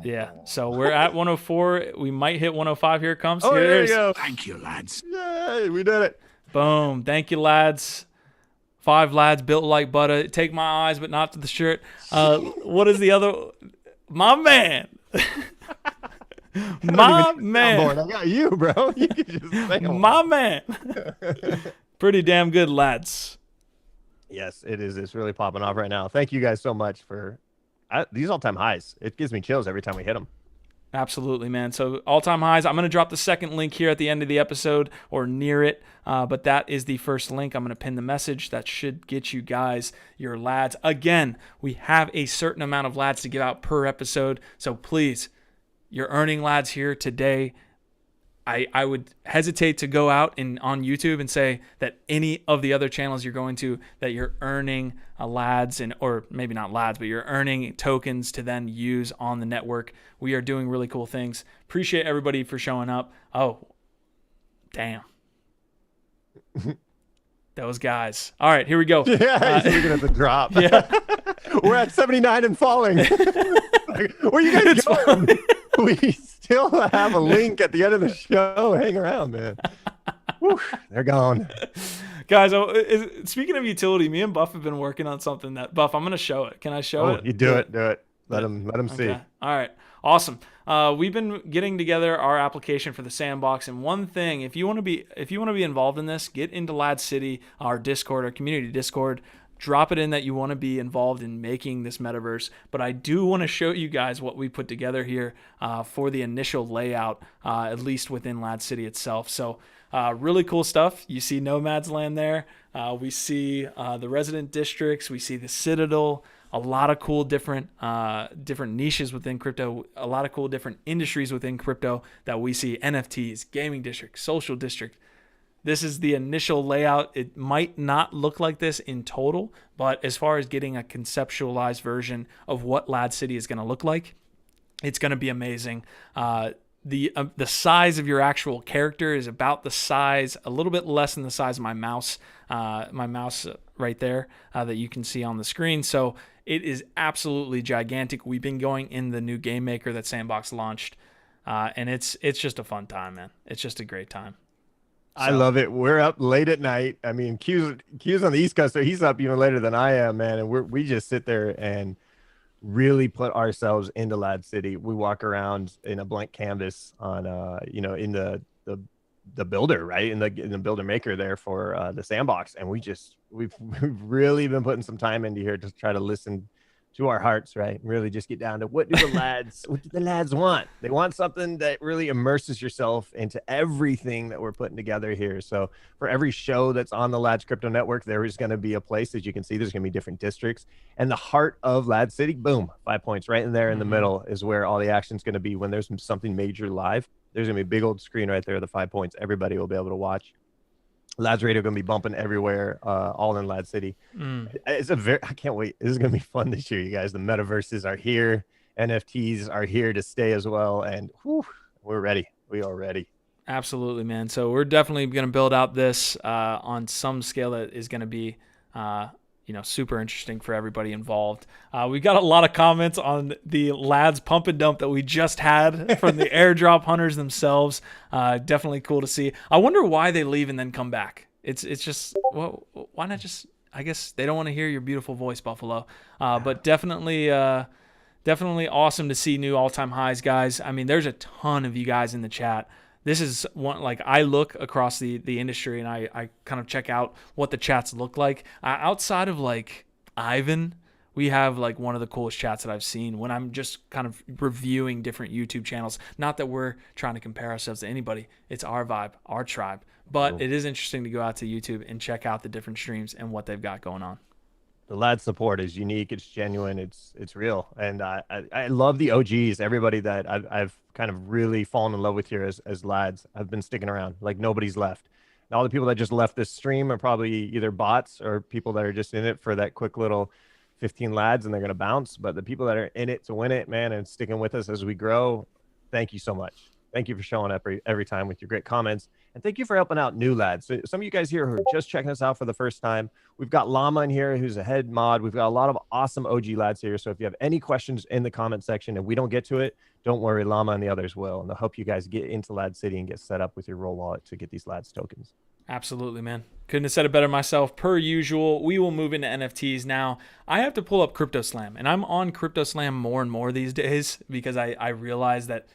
Yeah. So we're at 104. We might hit 105. Here it comes. Oh, Here there it you is. go. Thank you, lads. Yay, we did it. Boom. Thank you, lads. 5 lads built like butter. Take my eyes, but not to the shirt. What is the other? My man. My man. I got you, bro. You can just say my man. Pretty damn good, lads. Yes, it is. It's really popping off right now. Thank you guys so much for these all-time highs. It gives me chills every time we hit them. Absolutely, man. So all-time highs. I'm going to drop the second link here at the end of the episode or near it, but that is the first link. I'm going to pin the message. That should get you guys your lads. Again, we have a certain amount of lads to give out per episode, so please, you're earning lads here today. I would hesitate to go out on YouTube and say that any of the other channels you're going to, that you're earning lads, or maybe not lads, but you're earning tokens to then use on the network. We are doing really cool things. Appreciate everybody for showing up. Oh, damn. Those guys. All right, here we go. Yeah, he's looking at the drop. Yeah. We're at 79 and falling. Like, where you guys going? We still have a link at the end of the show. Hang around, man. Whew, they're gone. Guys, speaking of utility, me and Buff have been working on something that, Buff, I'm going to show it. Can I show it? You do it. Let them see. Okay. All right. Awesome. We've been getting together our application for the sandbox, and one thing, if you want to be involved in this, get into LADZ City, our Discord, our community Discord. Drop it in that you want to be involved in making this metaverse. But I do want to show you guys what we put together here for the initial layout, at least within LADZ City itself. So really cool stuff. You see Nomad's Land there. We see the resident districts. We see the Citadel. A lot of cool different niches within crypto. A lot of cool different industries within crypto that we see. NFTs, gaming district, social district. This is the initial layout. It might not look like this in total, but as far as getting a conceptualized version of what LADZ City is going to look like, it's going to be amazing. The size of your actual character is about the size, a little bit less than the size of my mouse right there that you can see on the screen. So it is absolutely gigantic. We've been going in the new game maker that Sandbox launched, and it's just a fun time, man. It's just a great time. I love it. We're up late at night. I mean, Q's on the East Coast, so he's up even later than I am, man. And we just sit there and really put ourselves into LADZ City. We walk around in a blank canvas on, in the builder, right? In the builder maker there for the sandbox. And we've really been putting some time into here to try to listen to our hearts, right? Really just get down to what do the lads want? They want something that really immerses yourself into everything that we're putting together here. So for every show that's on the LADZ Crypto Network, there is going to be a place, as you can see, there's going to be different districts. And the heart of LADZ City, boom, 5 points right in there in the middle is where all the action's going to be when there's something major live. There's going to be a big old screen right there, the 5 points. Everybody will be able to watch. LADZ Radio going to be bumping everywhere, all in LADZ City. I can't wait. This is going to be fun this year, you guys. The metaverses are here. NFTs are here to stay as well. And we're ready. We are ready. Absolutely, man. So we're definitely going to build out this on some scale that is going to be, super interesting for everybody involved. We got a lot of comments on the LADZ pump and dump that we just had from the airdrop hunters themselves. Definitely cool to see. I wonder why they leave and then come back. It's just, well, why not just, I guess they don't want to hear your beautiful voice, Buffalo. But definitely awesome to see new all-time highs, guys. I mean, there's a ton of you guys in the chat. This is one, like, I look across the industry and I kind of check out what the chats look like. Outside of like Ivan, we have like one of the coolest chats that I've seen when I'm just kind of reviewing different YouTube channels. Not that we're trying to compare ourselves to anybody. It's our vibe, our tribe. But It is interesting to go out to YouTube and check out the different streams and what they've got going on. The LADZ support is unique. It's genuine. It's real. And I love the OGs, everybody that I've kind of really fallen in love with here as LADZ. I've been sticking around like nobody's left. And all the people that just left this stream are probably either bots or people that are just in it for that quick little 15 lads and they're going to bounce. But the people that are in it to win it, man, and sticking with us as we grow, thank you so much. Thank you for showing up every time with your great comments. And thank you for helping out new lads. So some of you guys here who are just checking us out for the first time, we've got Llama in here who's a head mod. We've got a lot of awesome OG lads here. So if you have any questions in the comment section and we don't get to it, don't worry, Llama and the others will. And they'll help you guys get into Lad City and get set up with your roll wallet to get these lads tokens. Absolutely, man. Couldn't have said it better myself. Per usual, we will move into NFTs now. I have to pull up CryptoSlam, and I'm on CryptoSlam more and more these days because I realize that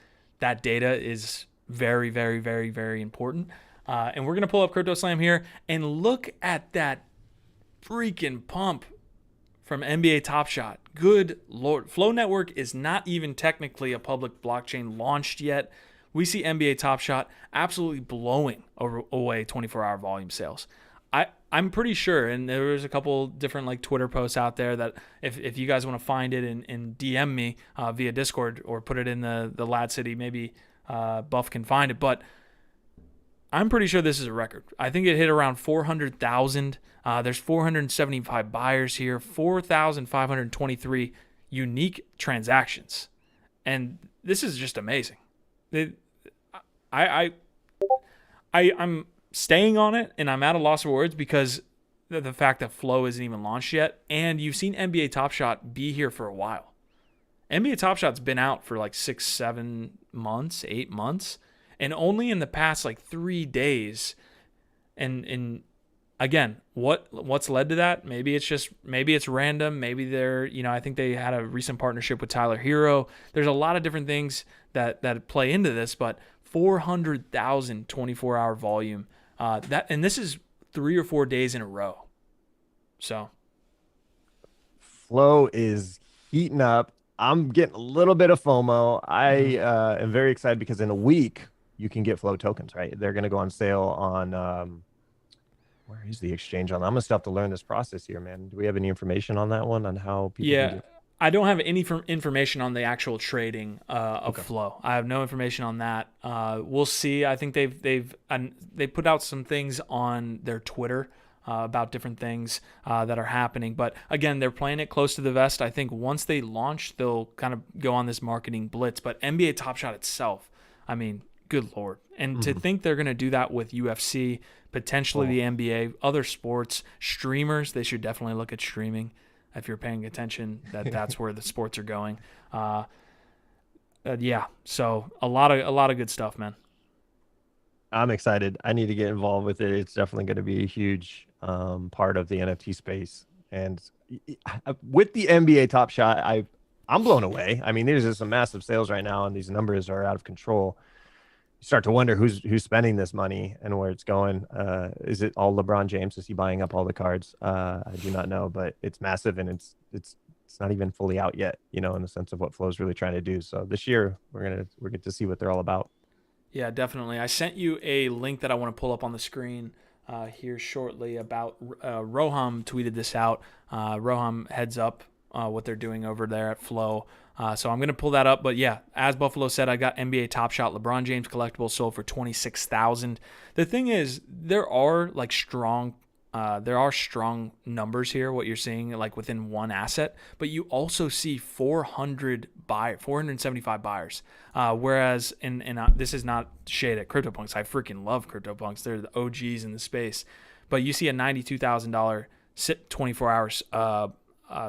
data is very, very, very, very important. And we're going to pull up CryptoSlam here and look at that freaking pump from NBA TopShot. Good Lord. Flow Network is not even technically a public blockchain launched yet. We see NBA TopShot absolutely blowing away 24-hour volume sales. I'm pretty sure, and there was a couple different like Twitter posts out there that if you guys want to find it and DM me via Discord or put it in the Lad City, maybe Buff can find it. But I'm pretty sure this is a record. I think it hit around 400,000. There's 475 buyers here, 4,523 unique transactions. And this is just amazing. I'm staying on it, and I'm at a loss of words because the fact that Flow isn't even launched yet, and you've seen NBA TopShot be here for a while. NBA TopShot's been out for like 6, 7 months, 8 months, and only in the past like 3 days. And again, what's led to that? Maybe it's random. Maybe they're, I think they had a recent partnership with Tyler Hero. There's a lot of different things that play into this, but 400,000 24-hour volume. And this is 3 or 4 days in a row. So Flow is heating up. I'm getting a little bit of FOMO. I am very excited because in a week you can get Flow tokens, right? They're going to go on sale on where is the exchange on? I'm gonna still have to learn this process here, man. Do we have any information on that one, on how people can do? I don't have any information on the actual trading of Flow. I have no information on that. We'll see. I think they put out some things on their Twitter about different things that are happening. But again, they're playing it close to the vest. I think once they launch, they'll kind of go on this marketing blitz. But NBA TopShot itself, I mean, good Lord. And to think they're going to do that with UFC, potentially the NBA, other sports, streamers, they should definitely look at streaming. If you're paying attention, that's where the sports are going. Yeah, so a lot of good stuff, man. I'm excited. I need to get involved with it. It's definitely going to be a huge part of the NFT space. And with the NBA TopShot, I'm blown away. I mean, there's just some massive sales right now, and these numbers are out of control. You start to wonder who's spending this money and where it's going. Is it all LeBron James? Is he buying up all the cards? I do not know, but it's massive, and it's not even fully out yet, in the sense of what Flow's really trying to do. So this year we're get to see what they're all about. Yeah, definitely. I sent you a link that I want to pull up on the screen here shortly about Roham tweeted this out. Roham heads up what they're doing over there at Flow. So I'm going to pull that up. But yeah, as Buffalo said, I got NBA TopShot LeBron James collectible sold for $26,000. The thing is, there are strong numbers here, what you're seeing like within one asset, but you also see 475 buyers. Whereas, and this is not shade at CryptoPunks. I freaking love CryptoPunks. They're the OGs in the space. But you see a $92,000 24 hours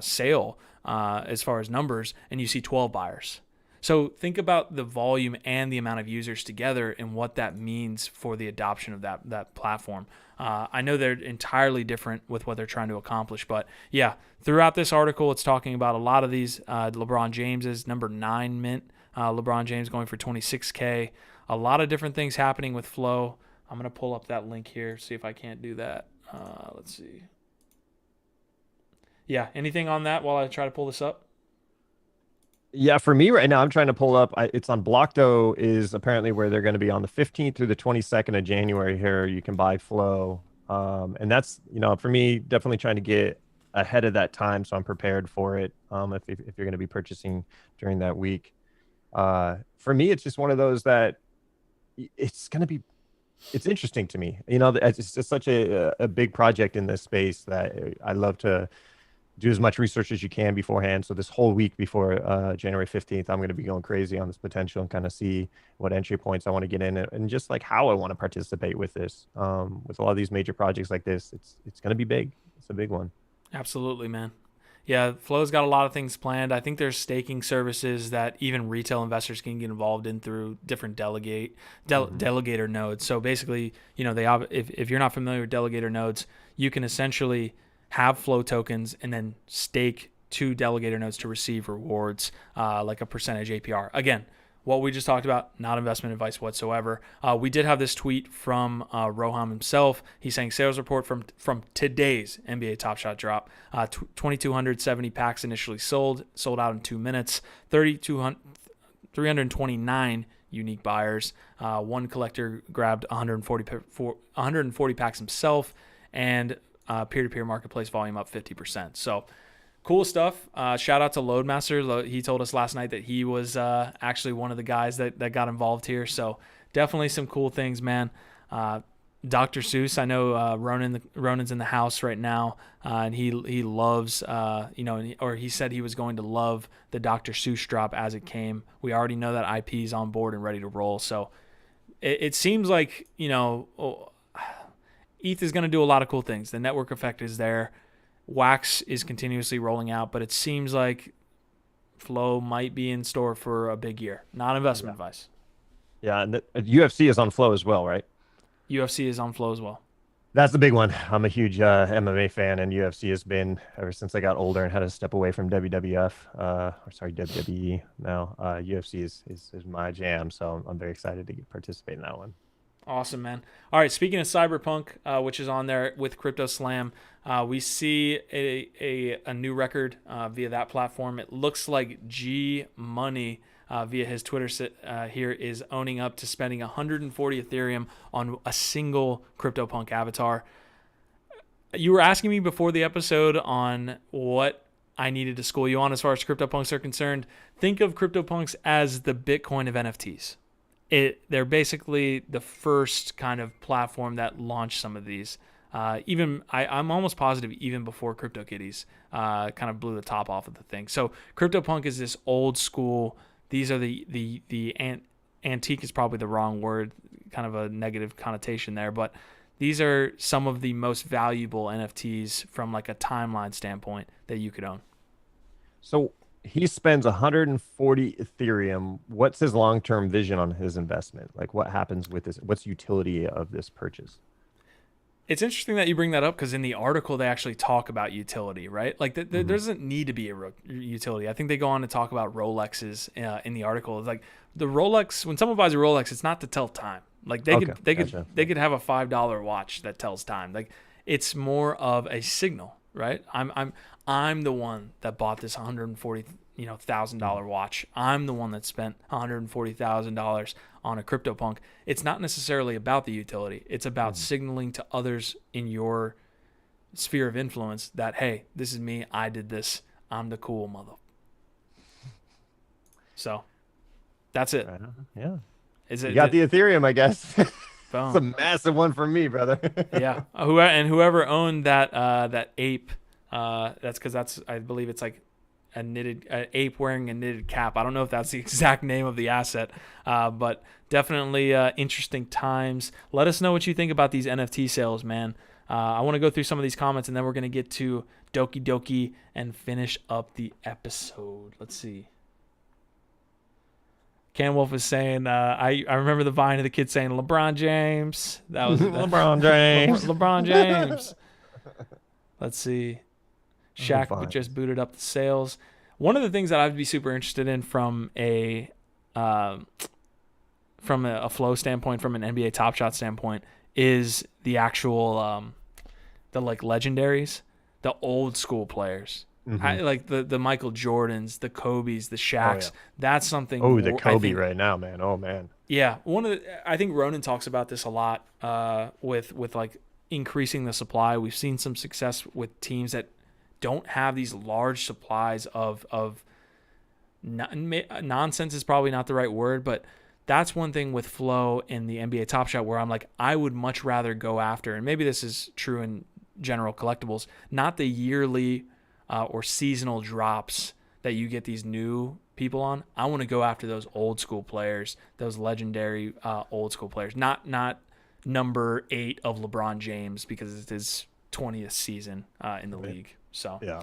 sale as far as numbers, and you see 12 buyers. So think about the volume and the amount of users together and what that means for the adoption of that platform. I know they're entirely different with what they're trying to accomplish, but yeah, throughout this article, it's talking about a lot of these. LeBron James's number 9 mint, LeBron James going for $26K. A lot of different things happening with Flow. I'm going to pull up that link here, see if I can't do that. Let's see. Yeah, anything on that while I try to pull this up? Yeah, for me right now, I'm trying to pull up. It's on Blockdo is apparently where they're going to be on the 15th through the 22nd of January here. You can buy Flow. And that's, for me, definitely trying to get ahead of that time so I'm prepared for it if you're going to be purchasing during that week. For me, it's just one of those that it's interesting to me. It's just such a big project in this space that I love to do as much research as you can beforehand. So this whole week before January 15th, I'm going to be going crazy on this potential and kind of see what entry points I want to get in and just like how I want to participate with this. With a lot of these major projects like this, it's going to be big. It's a big one. Absolutely, man. Yeah, Flow's got a lot of things planned. I think there's staking services that even retail investors can get involved in through different delegator nodes. So basically, if you're not familiar with delegator nodes, you can essentially have Flow tokens and then stake to delegator nodes to receive rewards, like a percentage APR. Again, what we just talked about, not investment advice whatsoever. We did have this tweet from Roham himself. He's saying sales report from today's NBA TopShot drop. 2,270 packs initially sold out in 2 minutes. 329 unique buyers. One collector grabbed 140 packs himself, and peer-to-peer marketplace volume up 50%. So cool stuff. Shout out to Loadmaster. He told us last night that he was actually one of the guys that got involved here. So definitely some cool things, man. Dr. Seuss, I know Ronan's in the house right now, and he loves, or he said he was going to love the Dr. Seuss drop as it came. We already know that IP is on board and ready to roll. So it seems like, ETH is going to do a lot of cool things. The network effect is there. Wax is continuously rolling out, but it seems like Flow might be in store for a big year. Not investment advice. Yeah, and the UFC is on Flow as well, right? UFC is on Flow as well. That's the big one. I'm a huge MMA fan, and UFC has been ever since I got older and had to step away from WWE. Now UFC is my jam, so I'm very excited to participate in that one. Awesome, man. All right, speaking of Cyberpunk, which is on there with Crypto Slam, we see a new record via that platform. It looks like gmoney via his Twitter here is owning up to spending 140 Ethereum on a single CryptoPunk avatar. You were asking me before the episode on what I needed to school you on as far as CryptoPunks are concerned. Think of CryptoPunks as the Bitcoin of NFTs. They're basically the first kind of platform that launched some of these. I'm almost positive even before CryptoKitties kind of blew the top off of the thing. So CryptoPunk is this old school. These are the antique is probably the wrong word, kind of a negative connotation there, but these are some of the most valuable NFTs from like a timeline standpoint that you could own. So he spends 140 Ethereum. What's his long-term vision on his investment? Like, what happens with this? What's the utility of this purchase? It's interesting that you bring that up because in the article they actually talk about utility, right? Like there doesn't need to be a utility. I think they go on to talk about Rolexes in the article. It's like the Rolex, when someone buys a Rolex, it's not to tell time. Like they could have a $5 watch that tells time. Like it's more of a signal, right? I'm the one that bought this $140,000 watch. I'm the one that spent $140,000 on a CryptoPunk. It's not necessarily about the utility. It's about signaling to others in your sphere of influence that, hey, this is me. I did this. I'm the cool mother. So that's it. Yeah. Is it? You got the Ethereum, I guess. Boom. It's a massive one for me, brother. Yeah. Whoever owned that ape, I believe it's like a knitted ape wearing a knitted cap. I don't know if that's the exact name of the asset, but definitely interesting times. Let us know what you think about these NFT sales, man. I want to go through some of these comments, and then we're going to get to Doki Doki and finish up the episode. Let's see. Ken Wolf is saying, I remember the vine of the kid saying LeBron James. That was LeBron James. LeBron James. Let's see. Shaq just booted up the sales. One of the things that I'd be super interested in from a flow standpoint, from an NBA TopShot standpoint, is the actual the like legendaries, the old school players. Like the Michael Jordans, the Kobes, the Shaqs. Oh, yeah. That's something. Oh, the Kobe right now, man. Oh man. Yeah, I think Ronan talks about this a lot with like increasing the supply. We've seen some success with teams that don't have these large supplies of nonsense is probably not the right word, but that's one thing with Flow in the NBA TopShot where I'm like, I would much rather go after, and maybe this is true in general collectibles, not the yearly or seasonal drops that you get these new people on. I want to go after those old school players, those legendary old school players, not number 8 of LeBron James because it's his 20th season in the league. So Yeah.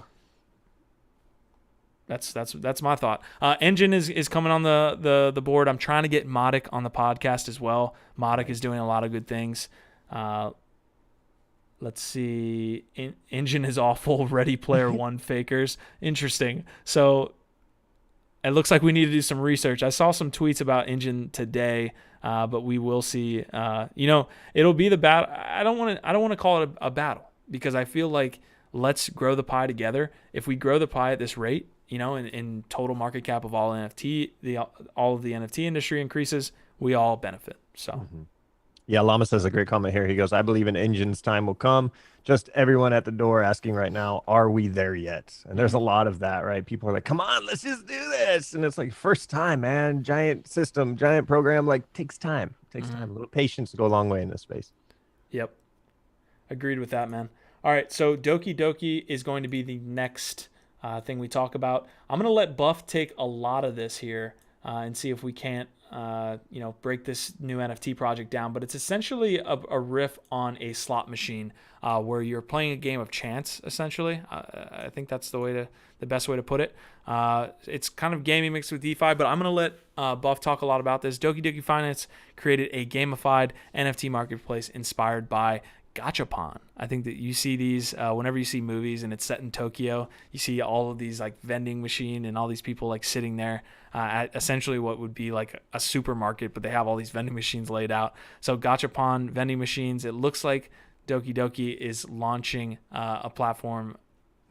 That's my thought. Engine is coming on the board. I'm trying to get Modic on the podcast as well. Modic is doing a lot of good things. Let's see. Engine is awful. Ready Player One fakers. Interesting. So it looks like we need to do some research. I saw some tweets about Engine today, but we will see. It'll be the battle. I don't want to call it a battle because I feel like let's grow the pie together. If we grow the pie at this rate, in total market cap of all NFT, all of the NFT industry increases, we all benefit. So. Mm-hmm. Yeah, Llama says a great comment here. He goes, I believe in Engine's time will come. Just everyone at the door asking right now, are we there yet? And there's a lot of that, right? People are like, come on, let's just do this. And it's like, first time, man. Giant system, giant program, takes time. Takes time. A little patience to go a long way in this space. Yep. Agreed with that, man. All right, so Doki Doki is going to be the next thing we talk about. I'm going to let Buff take a lot of this here and see if we can't break this new NFT project down. But it's essentially a riff on a slot machine where you're playing a game of chance, essentially. I think that's the best way to put it. It's kind of gaming mixed with DeFi, but I'm going to let Buff talk a lot about this. Doki Doki Finance created a gamified NFT marketplace inspired by Gachapon. I think that you see these whenever you see movies and it's set in Tokyo, you see all of these vending machine and all these people sitting there at essentially what would be like a supermarket, but they have all these vending machines laid out. So Gachapon vending machines, it looks like Doki Doki is launching a platform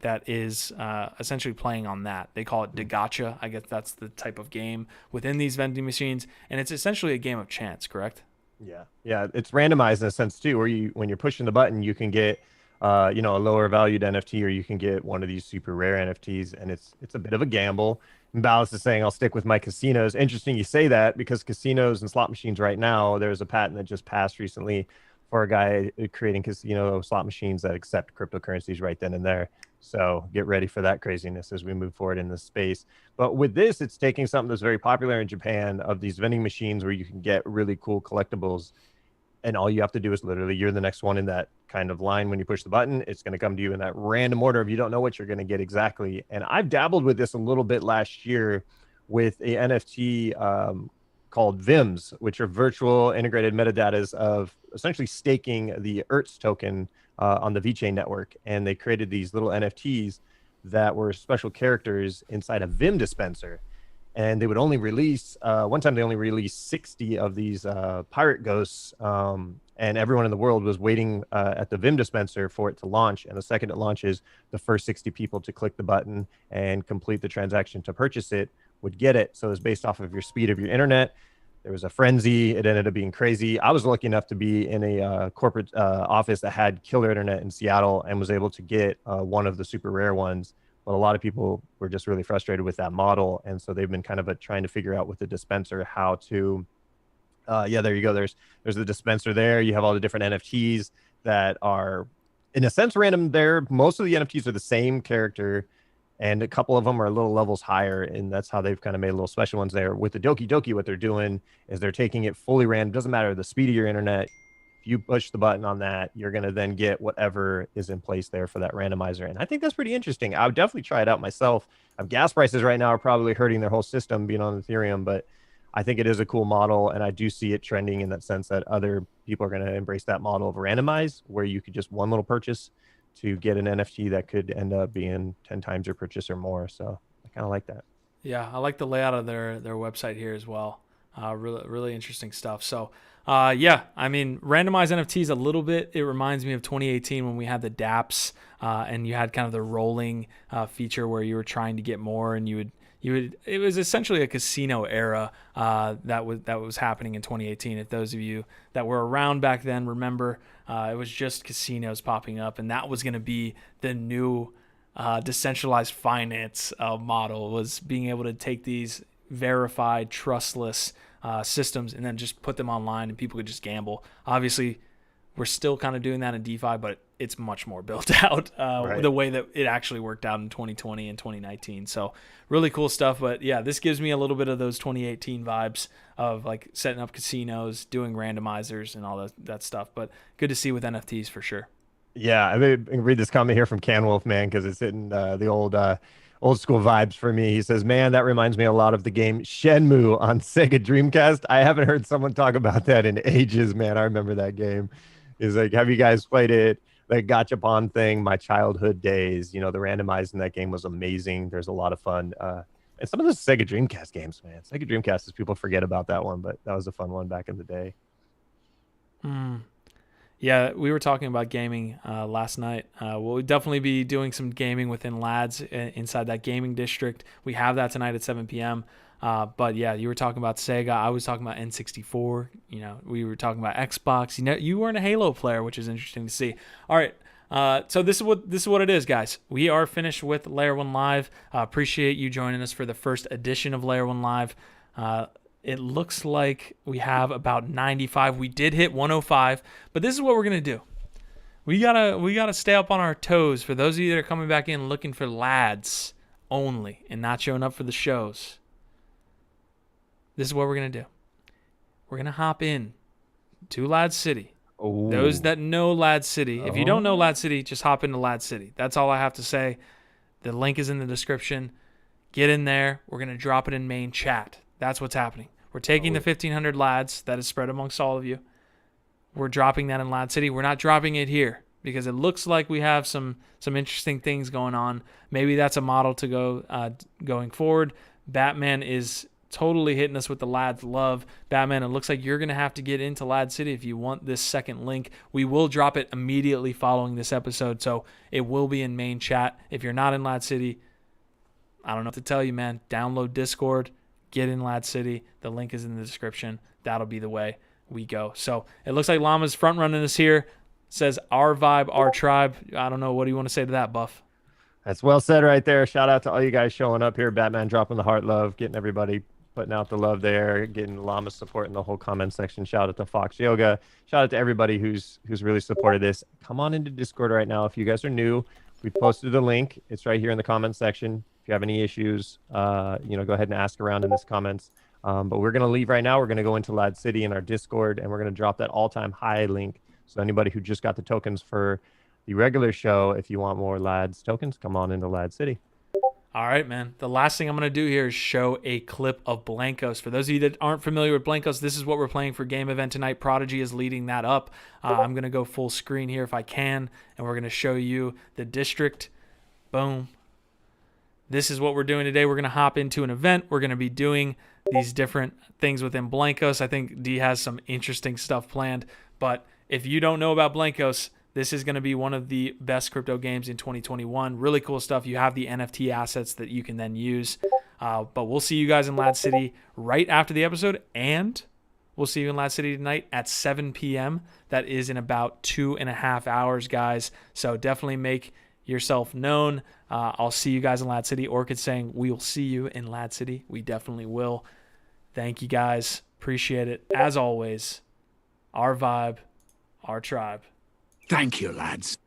that is essentially playing on that. They call it DeGacha. I guess that's the type of game within these vending machines, and it's essentially a game of chance, correct? Yeah, it's randomized in a sense too, where when you're pushing the button, you can get a lower valued NFT, or you can get one of these super rare NFTs, and it's a bit of a gamble. And Ballas is saying, I'll stick with my casinos. Interesting you say that, because casinos and slot machines right now, there's a patent that just passed recently for a guy creating casino slot machines that accept cryptocurrencies right then and there. So get ready for that craziness as we move forward in this space. But with this, it's taking something that's very popular in Japan, of these vending machines where you can get really cool collectibles. And all you have to do is literally, you're the next one in that kind of line. When you push the button, it's going to come to you in that random order if you don't know what you're going to get exactly. And I've dabbled with this a little bit last year with a NFT called VIMs, which are virtual integrated metadatas of essentially staking the ERTS token on the VeChain network. And they created these little NFTs that were special characters inside a VIM dispenser. And they would only release, one time they only released 60 of these pirate ghosts, and everyone in the world was waiting at the VIM dispenser for it to launch. And the second it launches, the first 60 people to click the button and complete the transaction to purchase it would get it. So it was based off of your speed of your internet. There was a frenzy. It ended up being crazy. I was lucky enough to be in a corporate office that had killer internet in Seattle and was able to get one of the super rare ones. But a lot of people were just really frustrated with that model. And so they've been kind of trying to figure out with the dispenser how to, there you go. There's the dispenser there. You have all the different NFTs that are, in a sense, random there. Most of the NFTs are the same character, and a couple of them are a little levels higher. And that's how they've kind of made little special ones there. With the Doki Doki, what they're doing is they're taking it fully random. Doesn't matter the speed of your internet. You push the button on that, you're going to then get whatever is in place there for that randomizer. And I think that's pretty interesting. I would definitely try it out myself. Gas prices right now are probably hurting their whole system being on Ethereum, but I think it is a cool model. And I do see it trending in that sense that other people are going to embrace that model of randomize, where you could just one little purchase to get an NFT that could end up being 10 times your purchase or more. So I kind of like that. Yeah, I like the layout of their website here as well. Really interesting stuff. So, I mean, randomized NFTs a little bit. It reminds me of 2018 when we had the dApps, and you had kind of the rolling feature where you were trying to get more, and you would. It was essentially a casino era that was happening in 2018. If those of you that were around back then remember, it was just casinos popping up, and that was going to be the new decentralized finance model, was being able to take these verified, trustless systems and then just put them online and people could just gamble. Obviously, We're still kind of doing that in DeFi, but it's much more built out the way that it actually worked out in 2020 and 2019. So really cool stuff. But yeah, this gives me a little bit of those 2018 vibes of like setting up casinos, doing randomizers and all that stuff. But good to see with NFTs for sure. Yeah, I mean, read this comment here from Canwolf, man, because it's hitting the old school vibes for me. He says, man, that reminds me a lot of the game Shenmue on Sega Dreamcast. I haven't heard someone talk about that in ages, man. I remember that game. He's like, have you guys played it? Like gachapon thing, my childhood days. You know, the randomizing in that game was amazing. There's a lot of fun. And some of the Sega Dreamcast games, man. Sega Dreamcast, people forget about that one, but that was a fun one back in the day. Yeah, we were talking about gaming last night. We'll definitely be doing some gaming within LADZ inside that gaming district. We have that tonight at 7 p.m. But yeah, you were talking about Sega. I was talking about N64. You know, we were talking about Xbox. You know, you weren't a Halo player, which is interesting to see. All right. So this is what it is, guys. We are finished with Layer 1 Live. Appreciate you joining us for the first edition of Layer 1 Live. It looks like we have about 95. We did hit 105, but this is what we're gonna do. We gotta stay up on our toes. For those of you that are coming back in looking for LADZ only and not showing up for the shows, this is what we're gonna do. We're gonna hop in to LADZ City. Ooh. Those that know LADZ City, if you don't know LADZ City, just hop into LADZ City. That's all I have to say. The link is in the description. Get in there. We're gonna drop it in main chat. That's what's happening. We're taking the 1,500 LADZ that is spread amongst all of you. We're dropping that in LADZ City. We're not dropping it here because it looks like we have some interesting things going on. Maybe that's a model to go going forward. Batman is totally hitting us with the LADZ love. Batman, it looks like you're going to have to get into LADZ City if you want this second link. We will drop it immediately following this episode, so it will be in main chat. If you're not in LADZ City, I don't know what to tell you, man. Download Discord. Get in LADZ City. The link is in the description. That'll be the way we go. So it looks like Llama's front running us here. Says our vibe, our tribe. I don't know. What do you want to say to that, Buff? That's well said right there. Shout out to all you guys showing up here. Batman dropping the heart love, getting everybody putting out the love there, getting Llama support in the whole comment section. Shout out to Fox Yoga. Shout out to everybody who's really supported this. Come on into Discord right now. If you guys are new, we posted the link. It's right here in the comment section. If you have any issues, go ahead and ask around in the comments. But we're going to leave right now. We're going to go into LADZ City in our Discord, and we're going to drop that all-time high link. So anybody who just got the tokens for the regular show, if you want more LADZ tokens, come on into LADZ City. All right, man. The last thing I'm going to do here is show a clip of Blankos. For those of you that aren't familiar with Blankos, this is what we're playing for game event tonight. Prodigy is leading that up. I'm going to go full screen here if I can, and we're going to show you the district. Boom. This is what we're doing today. We're going to hop into an event. We're going to be doing these different things within Blankos. I think D has some interesting stuff planned. But if you don't know about Blankos, this is going to be one of the best crypto games in 2021. Really cool stuff. You have the NFT assets that you can then use. But we'll see you guys in LADZ City right after the episode. And we'll see you in LADZ City tonight at 7 p.m. That is in about 2.5 hours, guys. So definitely make yourself known. I'll see you guys in LADZ City. Orchid saying we'll see you in LADZ City. We definitely will. Thank you guys. Appreciate it. As always, our vibe, our tribe. Thank you, lads.